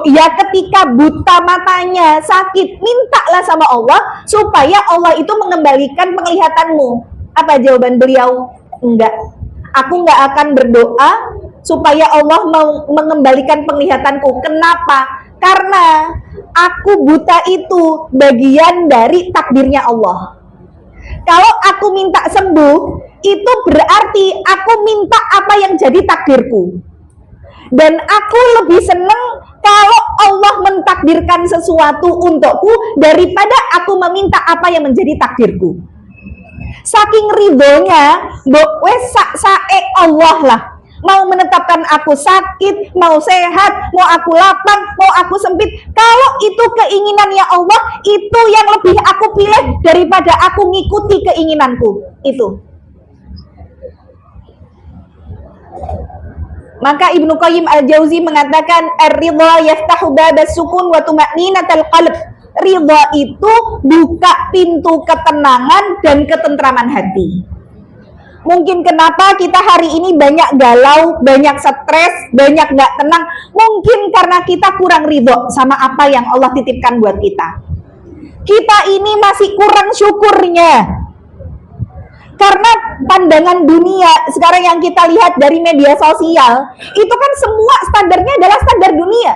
Ya ketika buta matanya, sakit, mintalah sama Allah supaya Allah itu mengembalikan penglihatanmu. Apa jawaban beliau? Enggak, aku enggak akan berdoa supaya Allah mengembalikan penglihatanku. Kenapa? Karena aku buta itu bagian dari takdirnya Allah. Kalau aku minta sembuh, itu berarti aku minta apa yang jadi takdirku. Dan aku lebih senang kalau Allah mentakdirkan sesuatu untukku daripada aku meminta apa yang menjadi takdirku. Saking ridhonya, wes sae Allah lah. Mau menetapkan aku sakit, mau sehat, mau aku lapang, mau aku sempit. Kalau itu keinginannya Allah, itu yang lebih aku pilih daripada aku ngikuti keinginanku. Itu. Maka Ibnu Qayyim Al-Jauzi mengatakan, ar-ridha yaftahu babas sukun wa tuma'ninatal qalb. Ridha itu buka pintu ketenangan dan ketentraman hati. Mungkin kenapa kita hari ini banyak galau, banyak stres, banyak gak tenang, mungkin karena kita kurang ridho sama apa yang Allah titipkan buat kita. Kita ini masih kurang syukurnya. Karena pandangan dunia sekarang yang kita lihat dari media sosial, itu kan semua standarnya adalah standar dunia.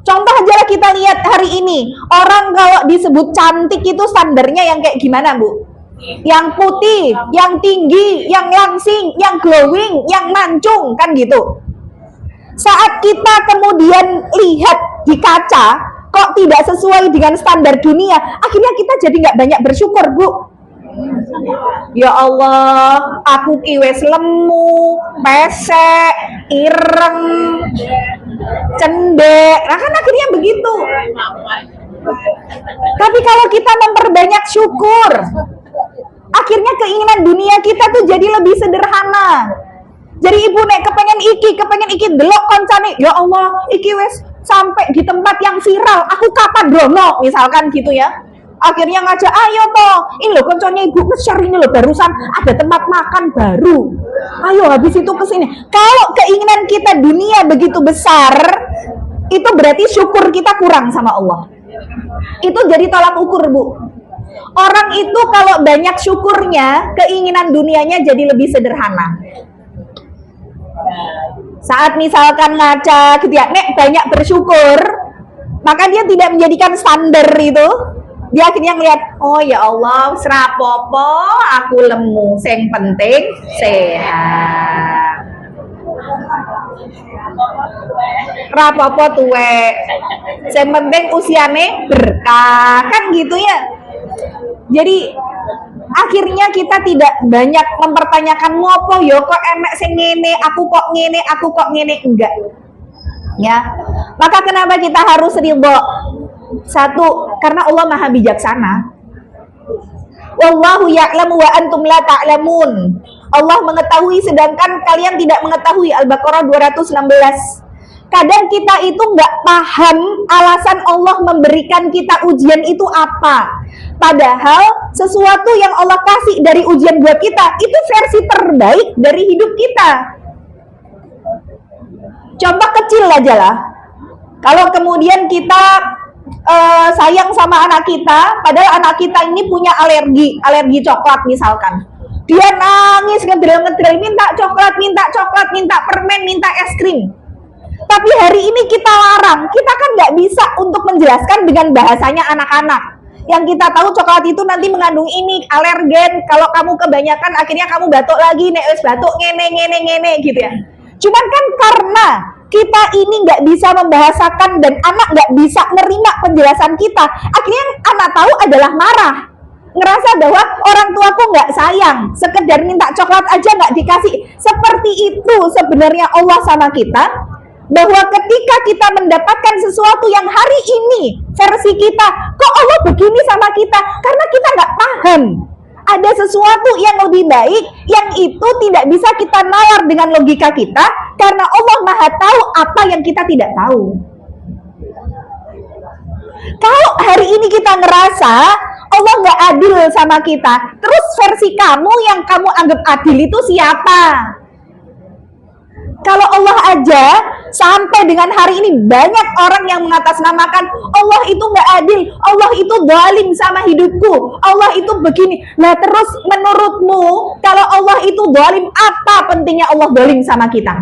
Contoh aja lah kita lihat hari ini, orang kalau disebut cantik itu standarnya yang kayak gimana, Bu? Yang putih, yang tinggi, yang langsing, yang glowing, yang mancung, kan gitu. Saat kita kemudian lihat di kaca, kok tidak sesuai dengan standar dunia, akhirnya kita jadi nggak banyak bersyukur, Bu. Ya Allah, aku kiwes lemu, pesek, ireng, cendek. Nah kan akhirnya begitu. Tapi kalau kita memperbanyak syukur, akhirnya keinginan dunia kita tuh jadi lebih sederhana. Jadi ibu nek kepengen iki delok koncane, ya Allah, iki wes sampai di tempat yang viral, aku kapan drono, misalkan gitu ya. Akhirnya ngajak, ayo toh, ini loh konconya ibu nge-share ini loh, barusan ada tempat makan baru. Ayo habis itu kesini. Kalau keinginan kita dunia begitu besar, itu berarti syukur kita kurang sama Allah. Itu jadi tolak ukur, Bu. Orang itu kalau banyak syukurnya, keinginan dunianya jadi lebih sederhana. Saat misalkan ngaca gitu ya, nek banyak bersyukur, maka dia tidak menjadikan standar itu. Dia akhirnya ngeliat, oh ya Allah, serapopo, aku lemu, sing penting sehat. Rapopo tuwe, sing penting usiane berkah, kan gitu ya. Jadi akhirnya kita tidak banyak mempertanyakan ngopo yo kok emek sing ngene, aku kok ngene, enggak. Ya. Maka kenapa kita harus ridho? Satu, karena Allah Maha bijaksana. Wallahu ya'lamu wa antum la ta'lamun. Allah mengetahui sedangkan kalian tidak mengetahui. Al-Baqarah 216. Kadang kita itu nggak paham alasan Allah memberikan kita ujian itu apa. Padahal sesuatu yang Allah kasih dari ujian buat kita itu versi terbaik dari hidup kita. Contoh kecil aja lah. Kalau kemudian kita sayang sama anak kita, padahal anak kita ini punya alergi coklat misalkan. Dia nangis ngedrel-ngedrel, minta coklat, minta permen, minta es krim. Tapi hari ini kita larang, kita kan nggak bisa untuk menjelaskan dengan bahasanya anak-anak. Yang kita tahu coklat itu nanti mengandung ini, alergen. Kalau kamu kebanyakan akhirnya kamu batuk lagi, nek wis batuk ngene gitu ya. Cuman kan karena kita ini nggak bisa membahasakan dan anak nggak bisa nerima penjelasan kita, akhirnya yang anak tahu adalah marah, ngerasa bahwa orang tuaku nggak sayang, sekedar minta coklat aja nggak dikasih. Seperti itu sebenarnya Allah sama kita, bahwa ketika kita mendapatkan sesuatu yang hari ini versi kita, kok Allah begini sama kita, karena kita nggak paham ada sesuatu yang lebih baik yang itu tidak bisa kita nalar dengan logika kita, karena Allah Maha tahu apa yang kita tidak tahu. Kalau hari ini kita ngerasa Allah nggak adil sama kita, terus versi kamu yang kamu anggap adil itu siapa? Kalau Allah aja sampai dengan hari ini banyak orang yang mengatasnamakan Allah itu nggak adil, Allah itu zalim sama hidupku, Allah itu begini. Nah terus menurutmu kalau Allah itu zalim, apa pentingnya Allah zalim sama kita?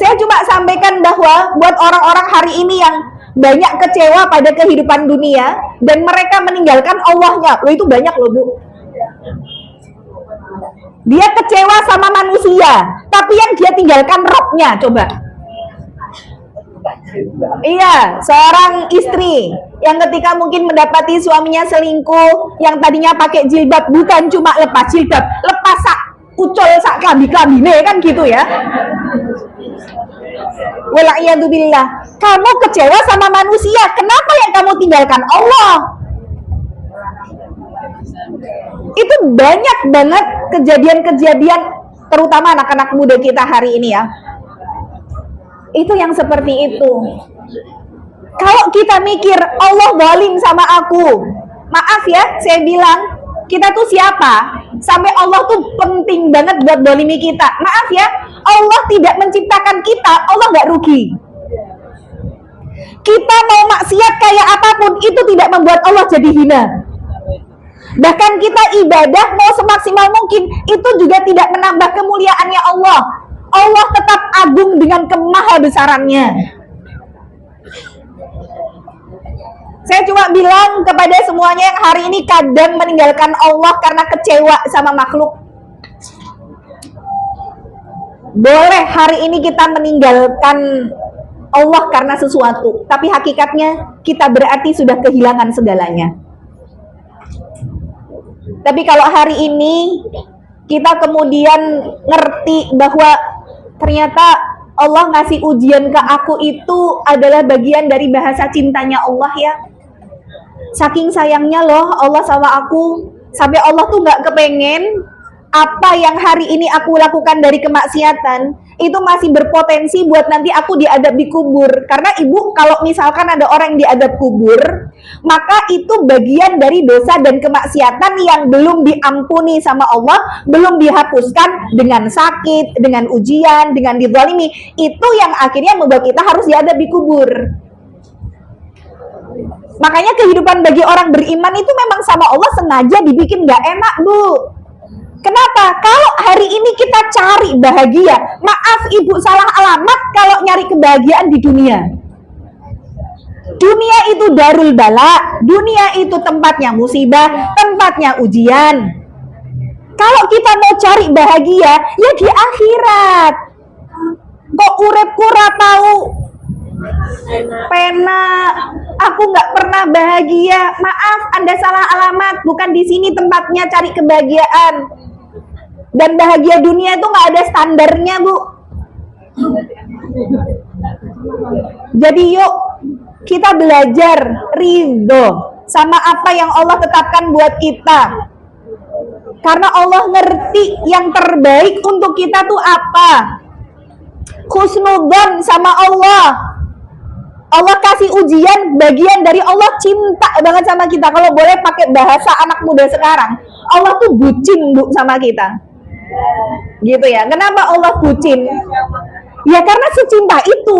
Saya cuma sampaikan bahwa buat orang-orang hari ini yang banyak kecewa pada kehidupan dunia dan mereka meninggalkan Allahnya, itu banyak loh Bu. Dia kecewa sama manusia, tapi yang dia tinggalkan Robnya, coba. Iya, seorang istri yang ketika mungkin mendapati suaminya selingkuh, yang tadinya pakai jilbab, bukan cuma lepas jilbab, lepas sak ucol sak klambi-klambine kan gitu ya. Wala'iyadzubillah. Kamu kecewa sama manusia, kenapa yang kamu tinggalkan Allah? Itu banyak banget kejadian-kejadian, terutama anak-anak muda kita hari ini ya. Itu yang seperti itu. Kalau kita mikir Allah zalim sama aku, maaf ya, saya bilang kita tuh siapa? Sampai Allah tuh penting banget buat zalimi kita. Maaf ya, Allah tidak menciptakan kita, Allah nggak rugi. Kita mau maksiat kayak apapun, itu tidak membuat Allah jadi hina. Bahkan kita ibadah mau semaksimal mungkin, itu juga tidak menambah kemuliaannya Allah. Allah tetap agung dengan kemahabesarannya. Saya cuma bilang kepada semuanya yang hari ini kadang meninggalkan Allah karena kecewa sama makhluk. Boleh hari ini kita meninggalkan Allah karena sesuatu, tapi hakikatnya kita berarti sudah kehilangan segalanya. Tapi kalau hari ini kita kemudian ngerti bahwa ternyata Allah ngasih ujian ke aku itu adalah bagian dari bahasa cintanya Allah ya. Saking sayangnya loh Allah sama aku, sampai Allah tuh gak kepengen apa yang hari ini aku lakukan dari kemaksiatan itu masih berpotensi buat nanti aku diadab di kubur. Karena ibu, kalau misalkan ada orang yang diadab kubur, maka itu bagian dari dosa dan kemaksiatan yang belum diampuni sama Allah, belum dihapuskan dengan sakit, dengan ujian, dengan dizalimi. Itu yang akhirnya membuat kita harus diadab di kubur. Makanya kehidupan bagi orang beriman itu memang sama Allah sengaja dibikin gak enak, Bu. Kenapa? Kalau hari ini kita cari bahagia, maaf ibu salah alamat kalau nyari kebahagiaan di dunia. Dunia itu darul bala, dunia itu tempatnya musibah, tempatnya ujian. Kalau kita mau cari bahagia, ya di akhirat. Kok uripku ra tahu pena, aku nggak pernah bahagia. Maaf, Anda salah alamat. Bukan di sini tempatnya cari kebahagiaan. Dan bahagia dunia itu nggak ada standarnya, Bu. Jadi yuk kita belajar ridho sama apa yang Allah tetapkan buat kita. Karena Allah ngerti yang terbaik untuk kita tuh apa. Husnudzon sama Allah. Allah kasih ujian, bagian dari Allah cinta banget sama kita. Kalau boleh pakai bahasa anak muda sekarang, Allah tuh bucin, Bu, sama kita. Gitu ya. Kenapa Allah bucin? Ya karena secinta itu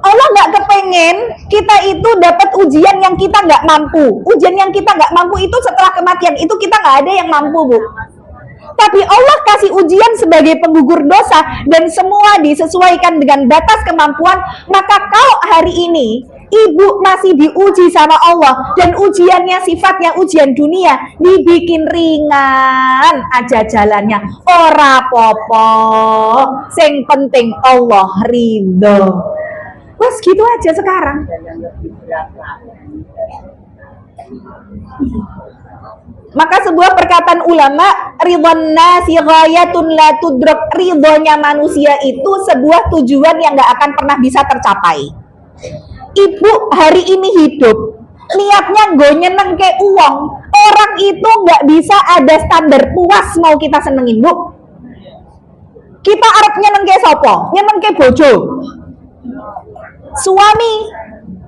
Allah nggak kepengen kita itu dapat ujian yang kita nggak mampu. Ujian yang kita nggak mampu itu setelah kematian, itu kita nggak ada yang mampu, Bu. Tapi Allah kasih ujian sebagai penggugur dosa dan semua disesuaikan dengan batas kemampuan. Maka kalau hari ini Ibu masih diuji sama Allah, dan ujiannya sifatnya ujian dunia, dibikin ringan aja jalannya. Ora popo, sing penting Allah ridho. Wes gitu aja sekarang. Maka sebuah perkataan ulama, ridhon nasi ghayatun la tudrak, ridhonya manusia itu sebuah tujuan yang gak akan pernah bisa tercapai. Ibu hari ini hidup, niatnya gue nyeneng ke uang. Orang itu gak bisa ada standar puas mau kita senengin, Bu. Kita arep nyeneng ke sopo, nyeneng ke bojo. Suami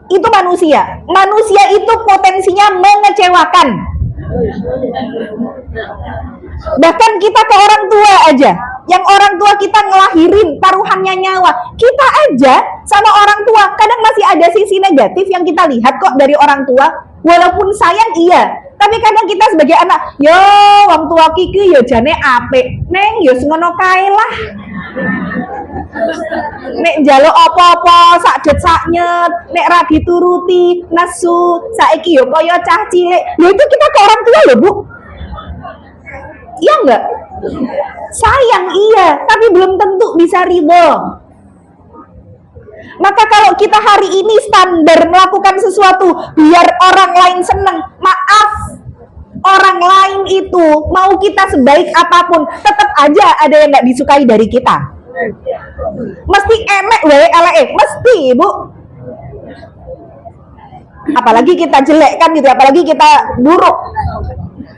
itu manusia. Manusia itu potensinya mengecewakan. Bahkan kita ke orang tua aja, yang orang tua kita ngelahirin, taruhannya nyawa. Kita aja sama orang tua kadang masih ada sisi negatif yang kita lihat kok dari orang tua. Walaupun sayang iya, tapi kadang kita sebagai anak, yo wong tua kiki yo jane apik, neng yo semono kae lah. Nek njaluk apa-apa sakdet saknyet, nek ra dituruti nesu, saiki yo kaya cah cilik. Lho itu kita ke orang tua loh, Bu. Iya enggak? Sayang iya, tapi belum tentu bisa ridho. Maka kalau kita hari ini standar melakukan sesuatu biar orang lain seneng, maaf, orang lain itu mau kita sebaik apapun, tetap aja ada yang nggak disukai dari kita. Mesti emek wae eleke, mesti, Bu. Apalagi kita jelek kan gitu, apalagi kita buruk.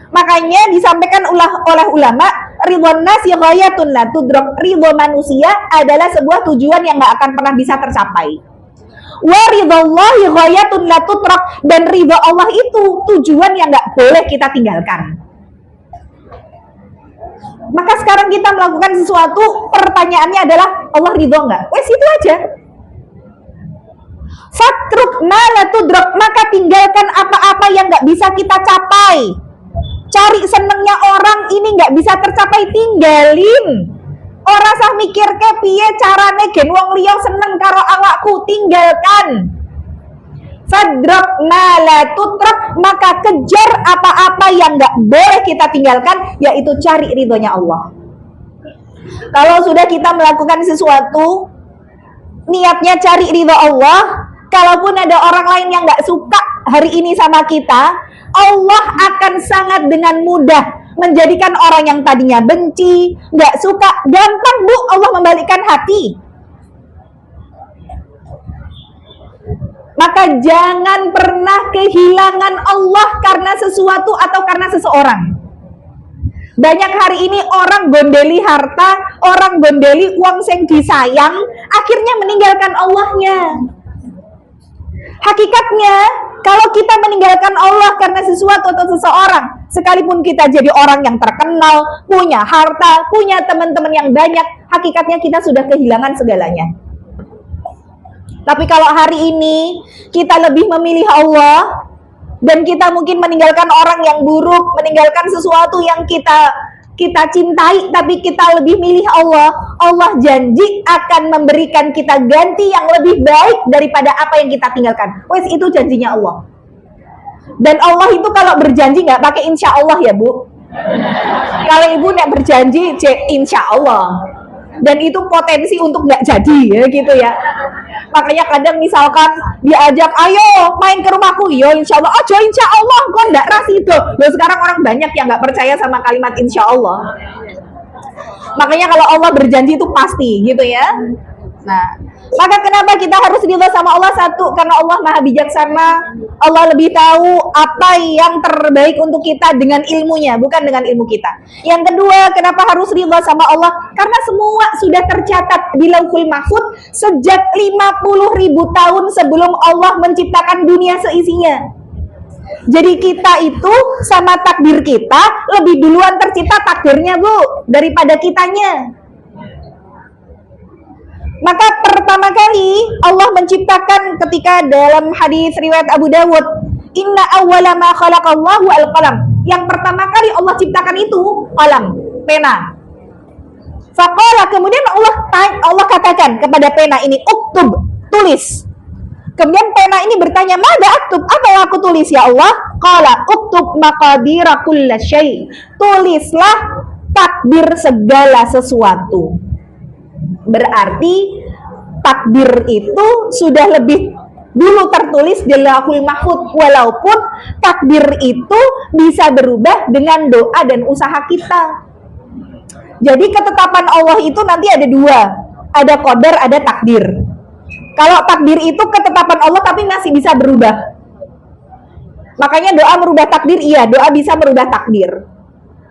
Makanya disampaikan oleh ulama, ridhon nasi ghayatun la tudrak, ridho manusia adalah sebuah tujuan yang nggak akan pernah bisa tercapai. Wa ridhallahi ghayatun la tutrak, dan ridho Allah itu tujuan yang nggak boleh kita tinggalkan. Maka sekarang kita melakukan sesuatu, pertanyaannya adalah Allah ridho nggak? Wes itu aja. Fatruk ma la tudrak, maka tinggalkan apa-apa yang nggak bisa kita capai. Cari senengnya orang ini nggak bisa tercapai, tinggalin. Ora sah mikir ke piye carane gen wong liya seneng karo awakku, tinggalkan. Fadrak la tutrak, maka kejar apa-apa yang nggak boleh kita tinggalkan, yaitu cari ridhonya Allah. Kalau sudah kita melakukan sesuatu, niatnya cari ridho Allah, kalaupun ada orang lain yang nggak suka hari ini sama kita, Allah akan sangat dengan mudah menjadikan orang yang tadinya benci, nggak suka, gampang, Bu, Allah membalikkan hati. Maka jangan pernah kehilangan Allah karena sesuatu atau karena seseorang. Banyak hari ini orang gondeli harta, orang gondeli uang sing disayang, akhirnya meninggalkan Allahnya. Hakikatnya, kalau kita meninggalkan Allah karena sesuatu atau seseorang, sekalipun kita jadi orang yang terkenal, punya harta, punya teman-teman yang banyak, hakikatnya kita sudah kehilangan segalanya. Tapi kalau hari ini kita lebih memilih Allah, dan kita mungkin meninggalkan orang yang buruk, meninggalkan sesuatu yang kita cintai, tapi kita lebih milih Allah, Allah janji akan memberikan kita ganti yang lebih baik daripada apa yang kita tinggalkan. Wes itu janjinya Allah. Dan Allah itu kalau berjanji nggak pakai insya Allah ya, Bu. Kalau ibu nggak berjanji, insya Allah. Dan itu potensi untuk nggak jadi ya gitu ya. Makanya kadang misalkan diajak, ayo main ke rumahku, yo insya Allah, aja insya Allah, kok nggak ras itu. Loh sekarang orang banyak yang nggak percaya sama kalimat insya Allah. Makanya kalau Allah berjanji itu pasti gitu ya. Nah, maka kenapa kita harus ridho sama Allah? Satu, karena Allah maha bijaksana, Allah lebih tahu apa yang terbaik untuk kita dengan ilmunya, bukan dengan ilmu kita. Yang kedua, kenapa harus ridho sama Allah? Karena semua sudah tercatat di Lauhul Mahfuz sejak 50.000 tahun sebelum Allah menciptakan dunia seisinya. Jadi kita itu sama takdir kita lebih duluan tercipta takdirnya, Bu, daripada kitanya. Maka pertama kali Allah menciptakan ketika dalam hadis riwayat Abu Dawud, inna awwala ma khalaqallahu al-qalam. Yang pertama kali Allah ciptakan itu qalam, pena. Faqala, kemudian Allah katakan kepada pena ini, uktub, tulis. Kemudian pena ini bertanya, "Mada aktub? Apa yang aku tulis ya Allah?" Qala uktub maqadira kulla syai'. Tulislah takdir segala sesuatu. Berarti takdir itu sudah lebih dulu tertulis di Lauhul Mahfuz, walaupun takdir itu bisa berubah dengan doa dan usaha kita. Jadi ketetapan Allah itu nanti ada dua, ada qadar, ada takdir. Kalau takdir itu ketetapan Allah tapi masih bisa berubah. Makanya doa merubah takdir, iya, doa bisa merubah takdir.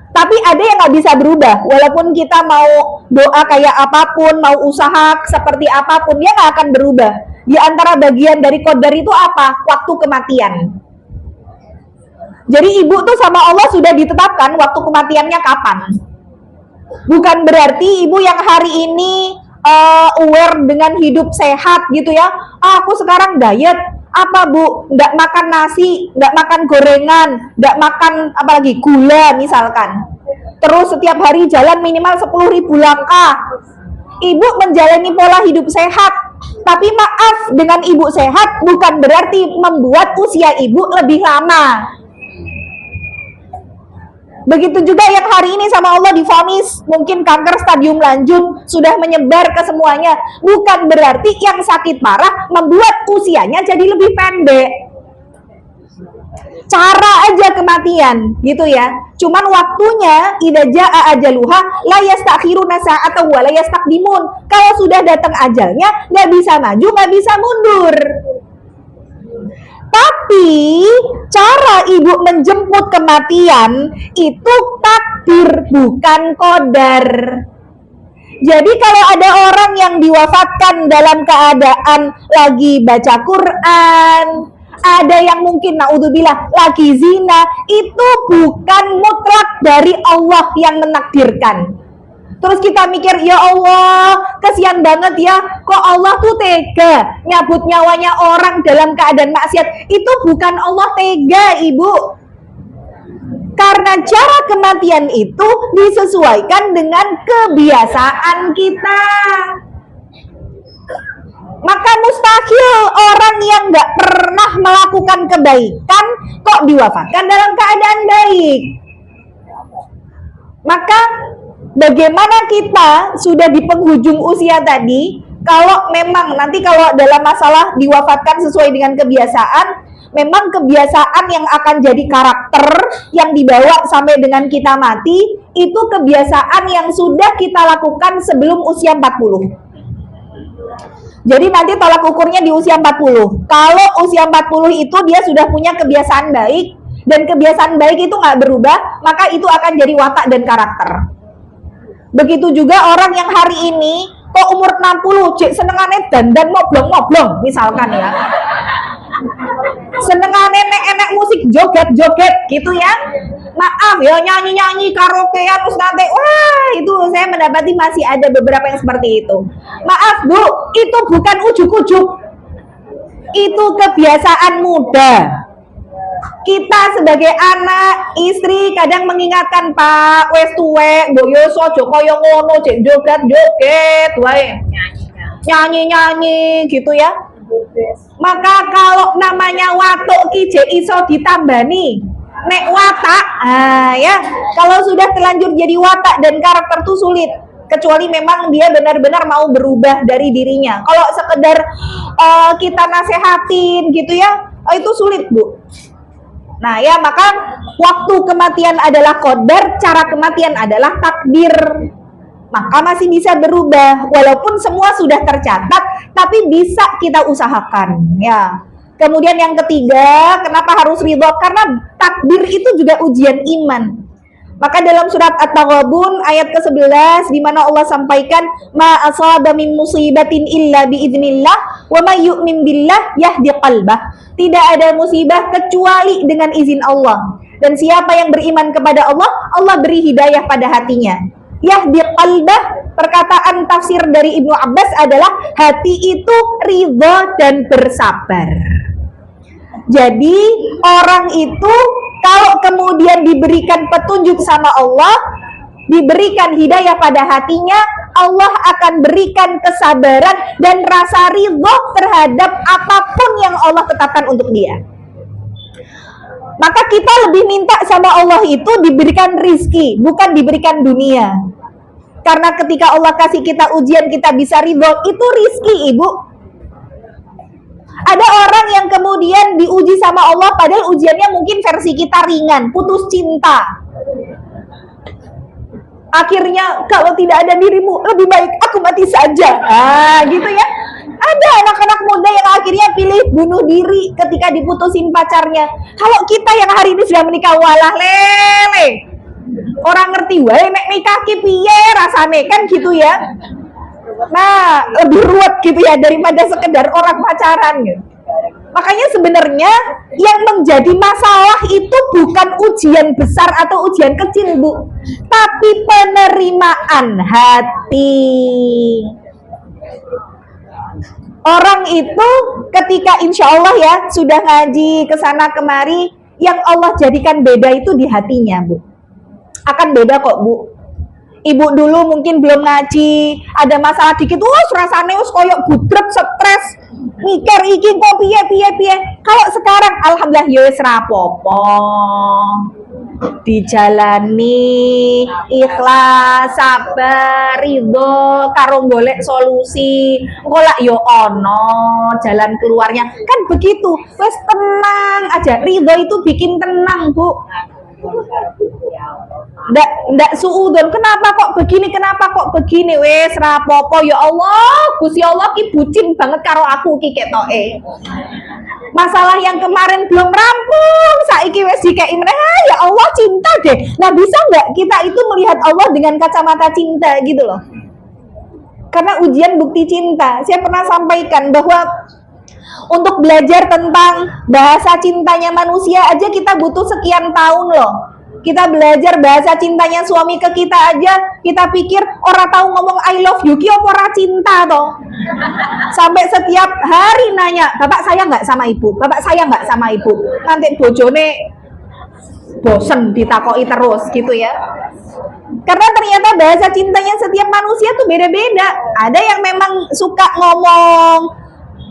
Tapi ada yang nggak bisa berubah, walaupun kita mau doa kayak apapun, mau usaha seperti apapun, dia nggak akan berubah. Di antara bagian dari qadar itu apa? Waktu kematian. Jadi ibu tuh sama Allah sudah ditetapkan waktu kematiannya kapan. Bukan berarti ibu yang hari ini aware dengan hidup sehat gitu ya. Aku sekarang diet, apa Bu? Nggak makan nasi, nggak makan gorengan, nggak makan apalagi gula misalkan. Terus setiap hari jalan minimal 10.000 langkah. Ibu menjalani pola hidup sehat. Tapi maaf, dengan ibu sehat bukan berarti membuat usia ibu lebih lama. Begitu juga yang hari ini sama Allah divonis mungkin kanker stadium lanjut sudah menyebar ke semuanya, bukan berarti yang sakit parah membuat usianya jadi lebih pendek. Cara aja kematian gitu ya. Cuman waktunya idza jaa ajaluha la yastakhiruna sa'atan wa la yastaqdimun. Kalau sudah datang ajalnya nggak bisa maju, nggak bisa mundur. Tapi cara ibu menjemput kematian itu takdir, bukan qadar. Jadi kalau ada orang yang diwafatkan dalam keadaan lagi baca Quran, ada yang mungkin naudzubillah lagi zina, itu bukan mutlak dari Allah yang menakdirkan. Terus kita mikir, ya Allah, kasihan banget ya, kok Allah tuh tega nyabut nyawanya orang dalam keadaan maksiat. Itu bukan Allah tega, Ibu. Karena cara kematian itu disesuaikan dengan kebiasaan kita. Maka mustahil orang yang gak pernah melakukan kebaikan kok diwafatkan dalam keadaan baik. Maka bagaimana kita sudah di penghujung usia tadi, kalau memang nanti kalau dalam masalah diwafatkan sesuai dengan kebiasaan, memang kebiasaan yang akan jadi karakter yang dibawa sampai dengan kita mati, itu kebiasaan yang sudah kita lakukan sebelum usia 40. Jadi nanti tolak ukurnya di usia 40. Kalau usia 40 itu dia sudah punya kebiasaan baik, dan kebiasaan baik itu nggak berubah, maka itu akan jadi watak dan karakter. Begitu juga orang yang hari ini kok umur 60 cek senengane dandan moblong-moblong misalkan ya. Senengane enek musik joget-joget gitu ya. Maaf ya, nyanyi-nyanyi karaokean terus nanti wah, itu saya mendapati masih ada beberapa yang seperti itu. Maaf Bu, itu bukan ujuk-ujuk. Itu kebiasaan muda. Kita sebagai anak, istri kadang mengingatkan Pak, wes tuwek, boyo sojo koyo ngono, cek joget-joget, wae. Nyanyi-nyanyi gitu ya. Maka kalau namanya watuk ki jek iso ditambani. Nek watak, ya, kalau sudah terlanjur jadi watak dan karakter tuh sulit. Kecuali memang dia benar-benar mau berubah dari dirinya. Kalau sekedar kita nasehatin gitu ya, itu sulit Bu. Nah ya, maka waktu kematian adalah qadar, cara kematian adalah takdir. Maka masih bisa berubah, walaupun semua sudah tercatat, tapi bisa kita usahakan ya. Kemudian yang ketiga, kenapa harus ridho? Karena takdir itu juga ujian iman. Maka dalam surat At-Taghabun ayat ke-11 di mana Allah sampaikan, ma asaba min musibatin illa biiznillah wa may yu'min billah yahdi qalbah. Tidak ada musibah kecuali dengan izin Allah. Dan siapa yang beriman kepada Allah, Allah beri hidayah pada hatinya. Yahdi qalbah, perkataan tafsir dari Ibnu Abbas adalah hati itu ridho dan bersabar. Jadi orang itu kalau kemudian diberikan petunjuk sama Allah, diberikan hidayah pada hatinya, Allah akan berikan kesabaran dan rasa ridho terhadap apapun yang Allah tetapkan untuk dia. Maka kita lebih minta sama Allah itu diberikan rizki, bukan diberikan dunia. Karena ketika Allah kasih kita ujian, kita bisa ridho, itu rizki, Ibu. Ada orang yang kemudian diuji sama Allah padahal ujiannya mungkin versi kita ringan, putus cinta. Akhirnya kalau tidak ada dirimu, lebih baik aku mati saja. Gitu ya. Ada anak-anak muda yang akhirnya pilih bunuh diri ketika diputusin pacarnya. Kalau kita yang hari ini sudah menikah, walah lele. Orang ngerti wae nek nikah ki piye rasane kan gitu ya. Nah, lebih ruwet gitu ya daripada sekedar orang pacaran gitu. Makanya sebenarnya yang menjadi masalah itu bukan ujian besar atau ujian kecil, Bu, tapi penerimaan hati. Orang itu ketika insya Allah ya sudah ngaji kesana kemari, yang Allah jadikan beda itu di hatinya, Bu. Akan beda kok, Bu. Ibu dulu mungkin belum ngaji, ada masalah dikit, rasane koyok budrek, stres, mikir iki kok piye. Kalau sekarang alhamdulillah ya wis rapopo. Dijalani ikhlas, sabar, ridho, karo golek solusi. Engko lak yo ono jalan keluarnya. Kan begitu. Wes tenang aja. Ridho itu bikin tenang, Bu. Ndak suudon, kenapa kok begini, wes rapopo, ya Allah, Gusti Allah ki bucin banget karo aku ki ketoke. Masalah yang kemarin belum rampung, saiki wes dikei meneh, ya Allah cinta deh. Nah, bisa nggak kita itu melihat Allah dengan kacamata cinta gitu loh? Karena ujian bukti cinta. Saya pernah sampaikan bahwa untuk belajar tentang bahasa cintanya manusia aja kita butuh sekian tahun loh. Kita belajar bahasa cintanya suami ke kita aja, kita pikir orang tahu ngomong I love you, ki apa ora cinta toh. Sampai setiap hari nanya, bapak sayang nggak sama ibu? Bapak sayang nggak sama ibu? Nanti bojone bosen ditakoi terus gitu ya. Karena ternyata bahasa cintanya setiap manusia tuh beda-beda. Ada yang memang suka ngomong,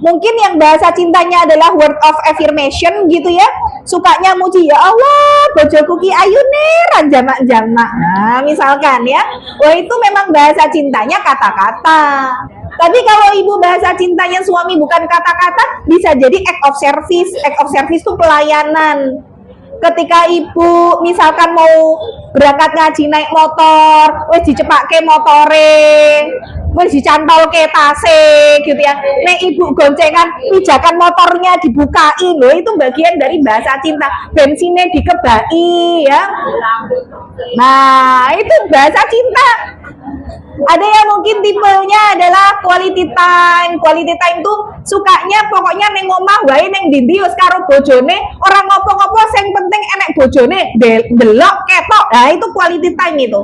mungkin yang bahasa cintanya adalah word of affirmation gitu ya, sukanya muji, ya Allah bojoku ki ayune ran jamak-jamak. Nah, misalkan ya, wah itu memang bahasa cintanya kata-kata. Tapi kalau ibu bahasa cintanya suami bukan kata-kata, bisa jadi act of service. Act of service itu pelayanan. Ketika ibu misalkan mau berangkat ngaji naik motor, wes dicepake motore, wes dicantolke tase gitu ya. Nek ibu goncengan, pijakan motornya dibukain, loh itu bagian dari bahasa cinta. Bensinnya dikebai ya. Nah, itu bahasa cinta. Ada yang mungkin tipenya adalah quality time. Quality time tuh sukanya pokoknya neng omah wae neng ndi wis karo bojone, ora ngopo-ngopo sing penting enek bojone delok ketok. Nah, itu quality time itu.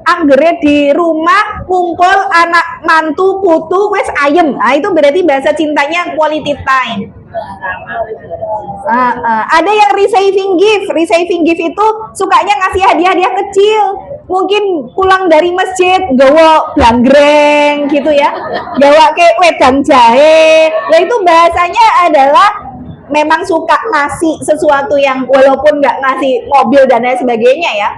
Anggere di rumah kumpul anak mantu putu wis ayem. Nah, itu berarti bahasa cintanya quality time. Ada yang receiving gift. Receiving gift itu sukanya ngasih hadiah-hadiah kecil. Mungkin pulang dari masjid gawa blanggreng gitu ya, gawa kayak wedang jahe. Nah, itu bahasanya adalah memang suka ngasih sesuatu yang walaupun nggak ngasih mobil dan lain sebagainya ya.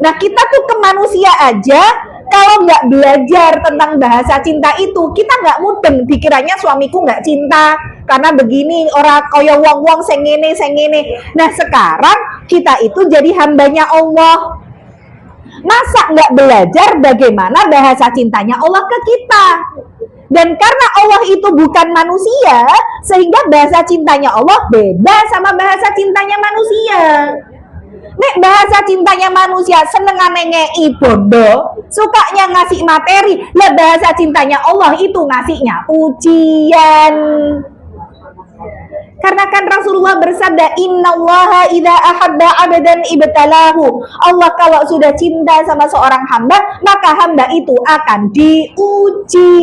Nah, kita tuh ke manusia aja kalau nggak belajar tentang bahasa cinta itu, kita nggak mudeng, dikiranya suamiku nggak cinta karena begini, orang kaya wong-wong sengene. Nah, sekarang kita itu jadi hambanya Allah. Masa nggak belajar bagaimana bahasa cintanya Allah ke kita? Dan karena Allah itu bukan manusia, sehingga bahasa cintanya Allah beda sama bahasa cintanya manusia. Nek bahasa cintanya manusia senengane ngei bondo, sukanya ngasih materi. Lah bahasa cintanya Allah itu ngasihnya ujian. Karena kan Rasulullah bersabda, innallaha idza ahabba 'abdan ibtalahu. Allah kalau sudah cinta sama seorang hamba, maka hamba itu akan diuji.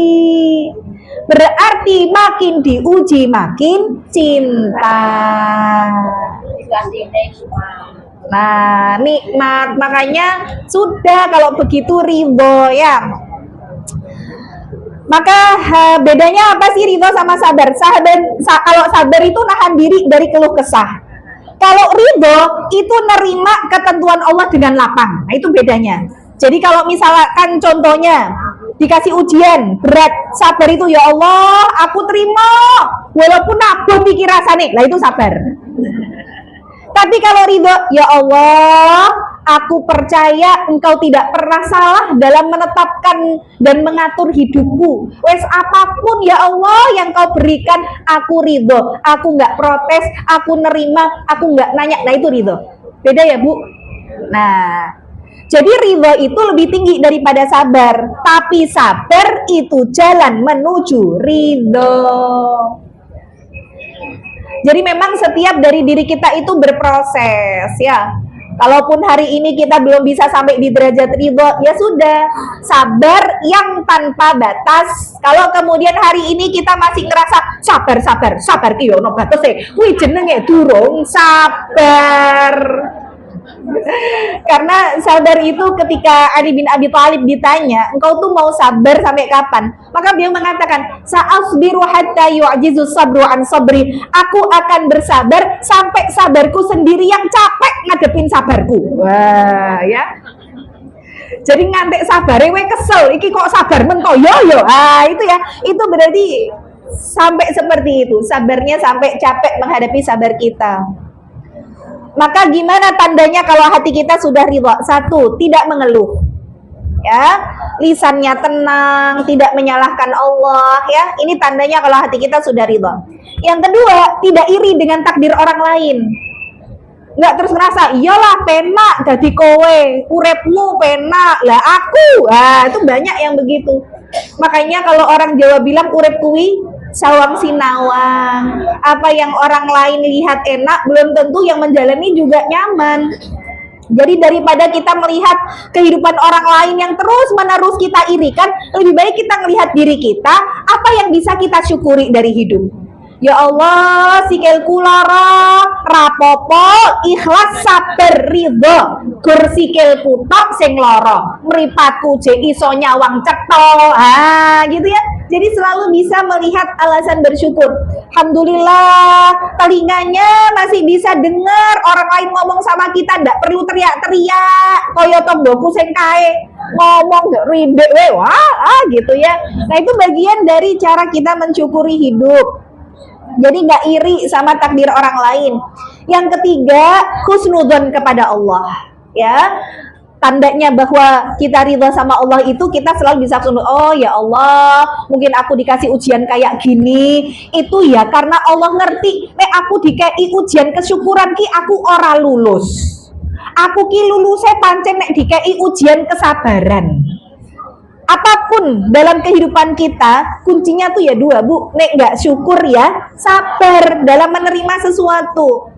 Berarti makin diuji makin cinta. Nah, nikmat. Makanya sudah kalau begitu ridho ya. Maka bedanya apa sih ridho sama sabar? Kalau sabar itu nahan diri dari keluh kesah. Kalau ridho itu nerima ketentuan Allah dengan lapang. Nah, itu bedanya. Jadi kalau misalkan contohnya dikasih ujian berat, sabar itu ya Allah, aku terima walaupun aku pikir rasanya. Lah itu sabar. Tapi kalau ridho, ya Allah, aku percaya Engkau tidak pernah salah dalam menetapkan dan mengatur hidupku. Wes apapun ya Allah yang Kau berikan, aku ridho. Aku nggak protes, aku nerima, aku nggak nanya. Nah itu ridho. Beda ya Bu? Nah, jadi ridho itu lebih tinggi daripada sabar. Tapi sabar itu jalan menuju ridho. Jadi memang setiap dari diri kita itu berproses ya. Kalaupun hari ini kita belum bisa sampai di derajat ridho, ya sudah, sabar yang tanpa batas. Kalau kemudian hari ini kita masih ngerasa sabar ki ono batese, kuwi jenenge durung sabar. Karena sabar itu ketika Ali bin Abi Thalib ditanya, engkau tuh mau sabar sampai kapan? Maka beliau mengatakan, sa'asbiru hatta yu'jizu sabru an sabri. Aku akan bersabar sampai sabarku sendiri yang capek ngadepin sabarku. Wah, ya. Jadi ngantek sabare we kesel, iki kok sabar mento yo. Ah, itu ya. Itu berarti sampai seperti itu, sabarnya sampai capek menghadapi sabar kita. Maka gimana tandanya kalau hati kita sudah ridho? Satu, tidak mengeluh. Ya, lisannya tenang, tidak menyalahkan Allah, ya. Ini tandanya kalau hati kita sudah ridho. Yang kedua, tidak iri dengan takdir orang lain. Nggak terus ngerasa, iyalah penak dadi kowe, urepmu penak, lah aku. Ah, itu banyak yang begitu. Makanya kalau orang Jawa bilang urep kuwi sawang sinawang. Apa yang orang lain lihat enak, belum tentu yang menjalani juga nyaman. Jadi daripada kita melihat kehidupan orang lain yang terus-menerus kita irikan, lebih baik kita melihat diri kita, apa yang bisa kita syukuri dari hidup. Ya Allah, sikilku lara, rapopo, ikhlas sabar ridho, gur sikilku tok sing lara, mripatku je iso nyawang cetol. Ah, gitu ya. Jadi selalu bisa melihat alasan bersyukur. Alhamdulillah, telinganya masih bisa dengar orang lain ngomong sama kita, ndak perlu teriak-teriak. Kaya tonggoku sing kae ngomong ndak rindek we, wah, gitu ya. Nah, itu bagian dari cara kita mensyukuri hidup. Jadi nggak iri sama takdir orang lain. Yang ketiga, husnudzon kepada Allah. Ya, tandanya bahwa kita ridha sama Allah itu kita selalu bisa oh ya Allah, mungkin aku dikasih ujian kayak gini, itu ya karena Allah ngerti, aku dikei ujian kesyukuran ki aku ora lulus. Aku ki lulusnya pancen nek dikei ujian kesabaran. Apapun dalam kehidupan kita, kuncinya tuh ya dua, Bu. Nek nggak syukur ya, sabar dalam menerima sesuatu.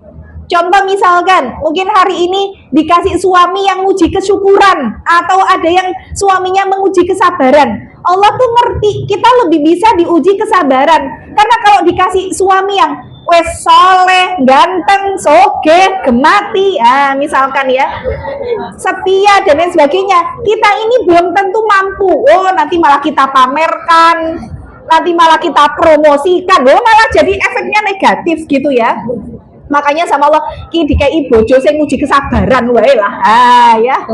Contoh misalkan, mungkin hari ini dikasih suami yang nguji kesyukuran, atau ada yang suaminya menguji kesabaran. Allah tuh ngerti, kita lebih bisa diuji kesabaran. Karena kalau dikasih suami yang wes soleh, ganteng, soge, gemati, misalkan ya, setia dan lain sebagainya, kita ini belum tentu mampu. Oh, nanti malah kita pamerkan, nanti malah kita promosikan, oh malah jadi efeknya negatif gitu ya. Makanya sama Allah, ki dikai bojo sing nguji kesabaran wae lah. Ya.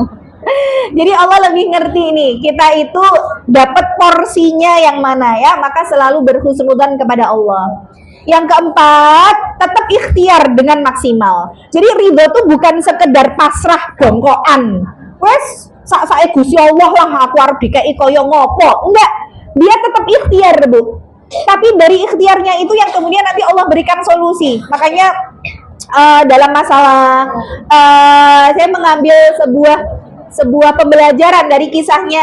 Jadi Allah lebih ngerti nih, kita itu dapat porsinya yang mana ya, maka selalu berhusnudzon kepada Allah. Yang keempat, tetap ikhtiar dengan maksimal. Jadi ridho tuh bukan sekedar pasrah bongkoan. Wes, sak-sake Gusti Allah lah aku arep dikei kaya ngopo. Enggak, dia tetap ikhtiar, Bu. Tapi dari ikhtiarnya itu yang kemudian nanti Allah berikan solusi. Makanya dalam masalah saya mengambil sebuah pembelajaran dari kisahnya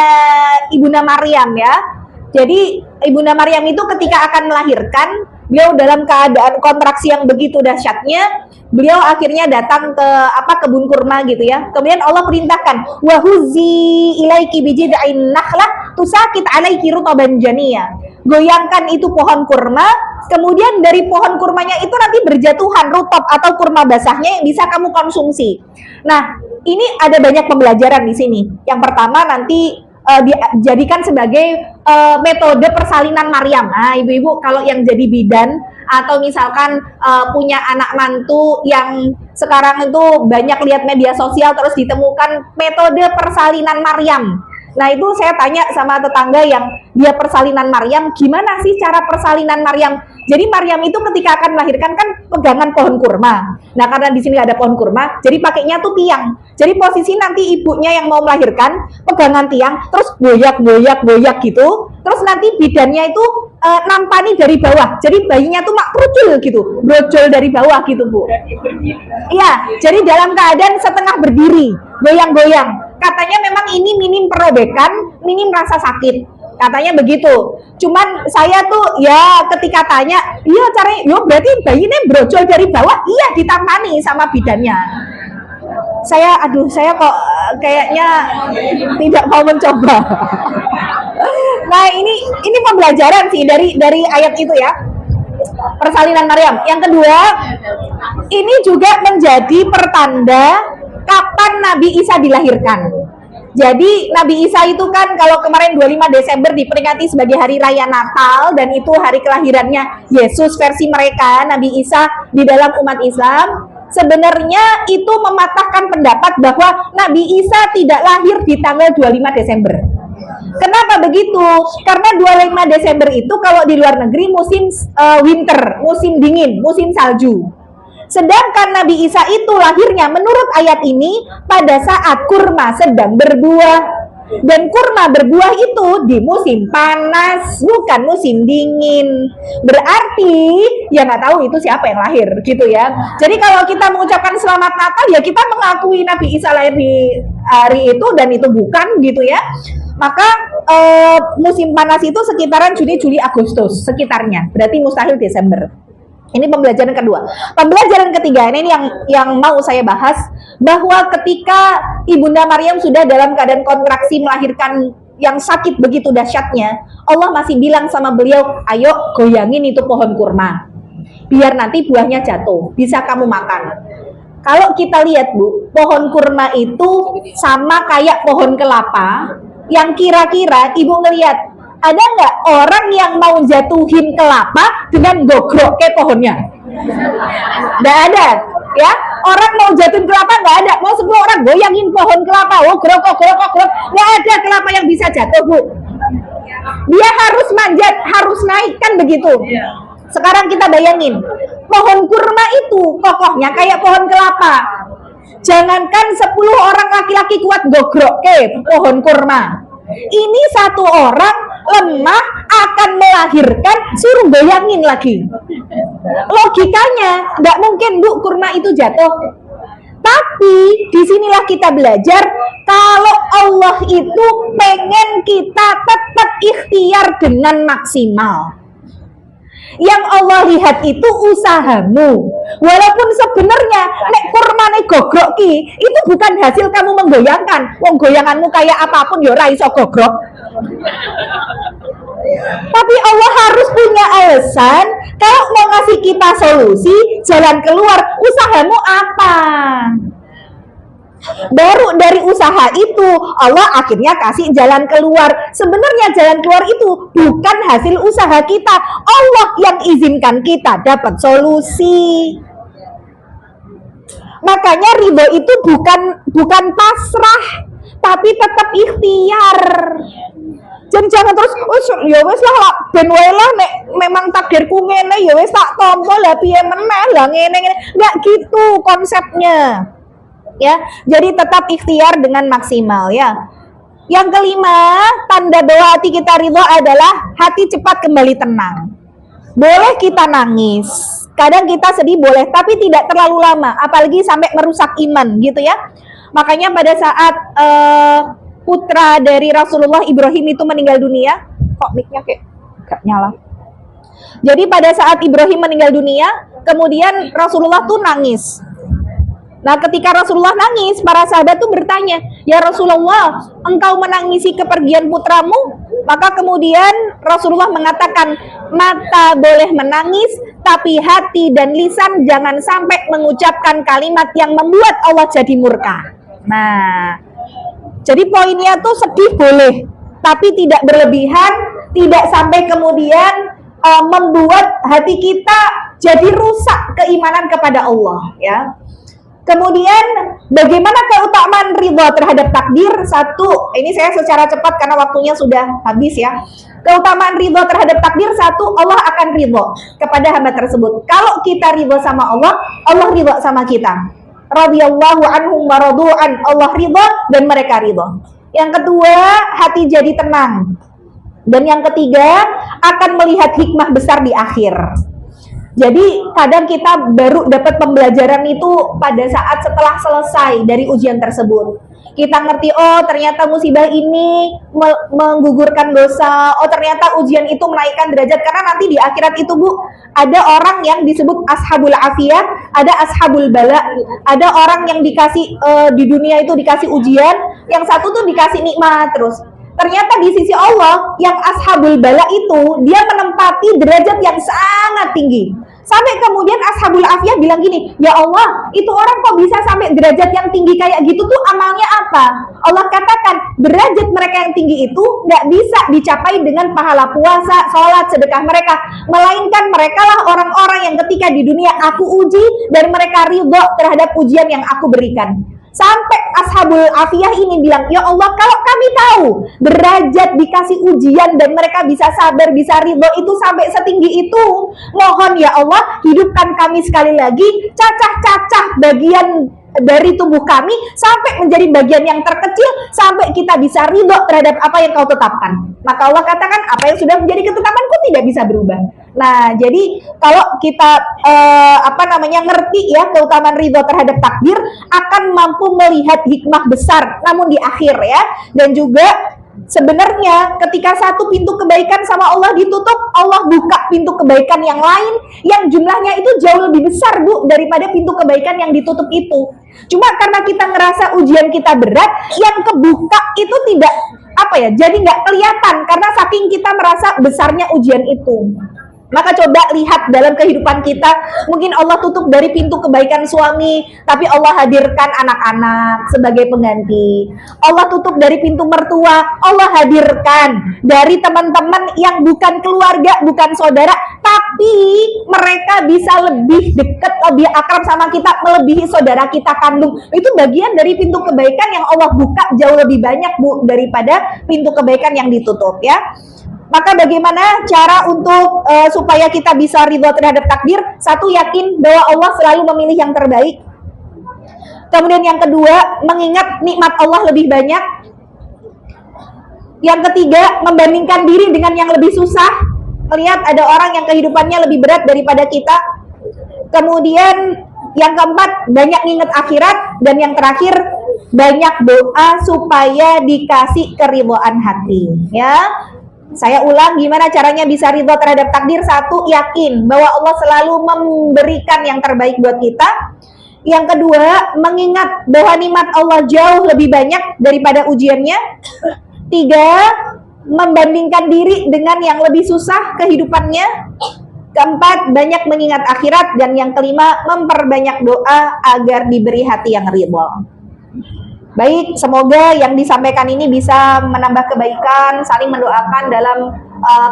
Ibunda Maryam ya. Jadi Ibunda Maryam itu ketika akan melahirkan, beliau dalam keadaan kontraksi yang begitu dahsyatnya, beliau akhirnya datang ke kebun kurma gitu ya. Kemudian Allah perintahkan, wa huzi ilaiki bijid'in nakhlah tusakit alaiki rutaban janiyah. Goyangkan itu pohon kurma, kemudian dari pohon kurmanya itu nanti berjatuhan rutab atau kurma basahnya yang bisa kamu konsumsi. Nah, ini ada banyak pembelajaran di sini. Yang pertama nanti dijadikan sebagai metode persalinan Maryam. Nah, ibu-ibu kalau yang jadi bidan atau misalkan punya anak mantu yang sekarang itu banyak lihat media sosial terus ditemukan metode persalinan Maryam. Nah, itu saya tanya sama tetangga yang dia persalinan Maryam, gimana sih cara persalinan Maryam? Jadi Maryam itu ketika akan melahirkan kan pegangan pohon kurma. Nah, karena di sini ada pohon kurma, jadi pakainya tuh tiang. Jadi posisi nanti ibunya yang mau melahirkan pegangan tiang, terus boyak gitu. Terus nanti bidannya itu nampani dari bawah. Jadi bayinya tuh mak kerucul gitu, brojol dari bawah gitu, Bu. Iya, jadi dalam keadaan setengah berdiri, goyang-goyang. Katanya memang ini minim perobekan, minim rasa sakit. Katanya begitu. Cuman saya tuh ya ketika tanya, iya caranya, yo berarti bayinya brojol dari bawah, iya ditamani sama bidannya. Saya kok kayaknya tidak mau mencoba. Nah, ini pembelajaran sih dari ayat itu ya. Persalinan Maryam. Yang kedua, ini juga menjadi pertanda kapan Nabi Isa dilahirkan. Jadi Nabi Isa itu kan kalau kemarin 25 Desember diperingati sebagai hari raya Natal dan itu hari kelahirannya Yesus versi mereka, Nabi Isa di dalam umat Islam. Sebenarnya itu mematahkan pendapat bahwa Nabi Isa tidak lahir di tanggal 25 Desember. Kenapa begitu? Karena 25 Desember itu kalau di luar negeri musim winter, musim dingin, musim salju. Sedangkan Nabi Isa itu lahirnya menurut ayat ini pada saat kurma sedang berbuah. Dan kurma berbuah itu di musim panas, bukan musim dingin. Berarti ya nggak tahu itu siapa yang lahir gitu ya. Jadi kalau kita mengucapkan selamat Natal ya kita mengakui Nabi Isa lahir di hari itu dan itu bukan gitu ya. Maka musim panas itu sekitaran Juni, Juli, Agustus sekitarnya. Berarti mustahil Desember. Ini pembelajaran kedua. Pembelajaran ketiga ini yang mau saya bahas, bahwa ketika Ibunda Maryam sudah dalam keadaan kontraksi melahirkan yang sakit begitu dahsyatnya, Allah masih bilang sama beliau, ayo goyangin itu pohon kurma, biar nanti buahnya jatuh, bisa kamu makan. Kalau kita lihat Bu, pohon kurma itu sama kayak pohon kelapa, yang kira-kira Ibu ngelihat, ada nggak orang yang mau jatuhin kelapa dengan gogrok ke pohonnya? Nggak ada, ya. Orang mau jatuhin kelapa nggak ada. Mau semua orang goyangin pohon kelapa, grok, nggak ada kelapa yang bisa jatuh, Bu. Dia harus manjat, harus naik kan begitu. Sekarang kita bayangin, pohon kurma itu kokohnya kayak pohon kelapa. Jangankan 10 orang laki-laki kuat gogrok ke pohon kurma. Ini satu orang lemah akan melahirkan, suruh goyangin lagi. Logikanya nggak mungkin Bu kurma itu jatuh. Tapi disinilah kita belajar kalau Allah itu pengen kita tetap ikhtiar dengan maksimal. Yang Allah lihat itu usahamu. Walaupun sebenarnya nek kurmane gogrok ki, itu bukan hasil kamu menggoyangkan. Wong goyanganmu kayak apapun ya ora iso gogrok. Tapi Allah harus punya alasan kalau mau ngasih kita solusi, jalan keluar, usahamu apa? Baru dari usaha itu Allah akhirnya kasih jalan keluar. Sebenarnya jalan keluar itu bukan hasil usaha kita, Allah yang izinkan kita dapat solusi. Makanya ridho itu bukan pasrah, tapi tetap ikhtiar. Jangan terus ya wis lah ben wae lah nek memang takdirku ngene ya wis tak tampa lah piye meneh lah ngene. Enggak gitu konsepnya. Ya, jadi tetap ikhtiar dengan maksimal ya. Yang kelima, tanda bahwa hati kita ridho adalah hati cepat kembali tenang. Boleh kita nangis, kadang kita sedih boleh, tapi tidak terlalu lama, apalagi sampai merusak iman gitu ya. Makanya pada saat putra dari Rasulullah Ibrahim itu meninggal dunia, kok mic-nya kayak gak nyala. Jadi pada saat Ibrahim meninggal dunia, kemudian Rasulullah tuh nangis. Nah, ketika Rasulullah nangis, para sahabat tuh bertanya, "Ya Rasulullah, engkau menangisi kepergian putramu?" Maka kemudian Rasulullah mengatakan, "Mata boleh menangis, tapi hati dan lisan jangan sampai mengucapkan kalimat yang membuat Allah jadi murka." Nah, jadi poinnya tuh sedih boleh, tapi tidak berlebihan, tidak sampai kemudian membuat hati kita jadi rusak keimanan kepada Allah, ya. Kemudian bagaimana keutamaan ridho terhadap takdir? Satu, ini saya secara cepat karena waktunya sudah habis ya. Keutamaan ridho terhadap takdir, satu, Allah akan ridho kepada hamba tersebut. Kalau kita ridho sama Allah, Allah ridho sama kita. Radhiyallahu anhum wa radu'an, Allah ridho dan mereka ridho. Yang kedua, hati jadi tenang. Dan yang ketiga, akan melihat hikmah besar di akhir. Jadi kadang kita baru dapat pembelajaran itu pada saat setelah selesai dari ujian tersebut. Kita ngerti, oh ternyata musibah ini menggugurkan dosa, oh ternyata ujian itu menaikkan derajat. Karena nanti di akhirat itu Bu, ada orang yang disebut ashabul afiyah, ada ashabul bala. Ada orang yang dikasih di dunia itu dikasih ujian, yang satu tuh dikasih nikmat terus. Ternyata di sisi Allah, yang ashabul bala itu, dia menempati derajat yang sangat tinggi. Sampai kemudian ashabul afiyah bilang gini, ya Allah, itu orang kok bisa sampai derajat yang tinggi kayak gitu tuh amalnya apa? Allah katakan, derajat mereka yang tinggi itu nggak bisa dicapai dengan pahala puasa, sholat, sedekah mereka. Melainkan mereka lah orang-orang yang ketika di dunia aku uji, dan mereka ridho terhadap ujian yang aku berikan. Sampai ashabul afiyah ini bilang, ya Allah, kalau kami tahu derajat dikasih ujian dan mereka bisa sabar, bisa ridho itu sampai setinggi itu, mohon ya Allah, hidupkan kami sekali lagi, cacah-cacah bagian dari tubuh kami sampai menjadi bagian yang terkecil, sampai kita bisa ridho terhadap apa yang kau tetapkan. Maka Allah katakan, apa yang sudah menjadi ketetapanku tidak bisa berubah. Nah, jadi kalau kita ngerti ya keutamaan ridho terhadap takdir, akan mampu melihat hikmah besar namun di akhir ya. Dan juga sebenarnya ketika satu pintu kebaikan sama Allah ditutup, Allah buka pintu kebaikan yang lain yang jumlahnya itu jauh lebih besar Bu daripada pintu kebaikan yang ditutup itu. Cuma karena kita ngerasa ujian kita berat, yang kebuka itu tidak jadi nggak kelihatan karena saking kita merasa besarnya ujian itu. Maka coba lihat dalam kehidupan kita, mungkin Allah tutup dari pintu kebaikan suami, tapi Allah hadirkan anak-anak sebagai pengganti. Allah tutup dari pintu mertua, Allah hadirkan dari teman-teman yang bukan keluarga, bukan saudara, tapi mereka bisa lebih dekat, lebih akrab sama kita, melebihi saudara kita kandung. Itu bagian dari pintu kebaikan yang Allah buka jauh lebih banyak Bu daripada pintu kebaikan yang ditutup ya. Maka bagaimana cara untuk supaya kita bisa ridho terhadap takdir? Satu, yakin bahwa Allah selalu memilih yang terbaik. Kemudian yang kedua, mengingat nikmat Allah lebih banyak. Yang ketiga, membandingkan diri dengan yang lebih susah. Melihat ada orang yang kehidupannya lebih berat daripada kita. Kemudian yang keempat, banyak ingat akhirat. Dan yang terakhir, banyak doa supaya dikasih keridhaan hati. Ya. Saya ulang, gimana caranya bisa ridho terhadap takdir? Satu, yakin bahwa Allah selalu memberikan yang terbaik buat kita. Yang kedua, mengingat bahwa nikmat Allah jauh lebih banyak daripada ujiannya. Tiga, membandingkan diri dengan yang lebih susah kehidupannya. Keempat, banyak mengingat akhirat. Dan yang kelima, memperbanyak doa agar diberi hati yang ridho. Baik, semoga yang disampaikan ini bisa menambah kebaikan, saling mendoakan dalam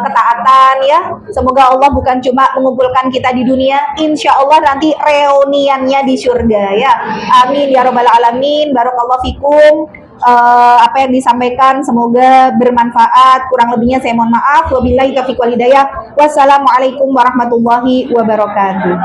ketaatan ya. Semoga Allah bukan cuma mengumpulkan kita di dunia, insya Allah nanti reuniannya di surga ya. Amin ya robbal alamin. Barakallahu fikum. Apa yang disampaikan semoga bermanfaat. Kurang lebihnya saya mohon maaf. Wabillahi taufiq wal hidayah. Wassalamualaikum warahmatullahi wabarakatuh.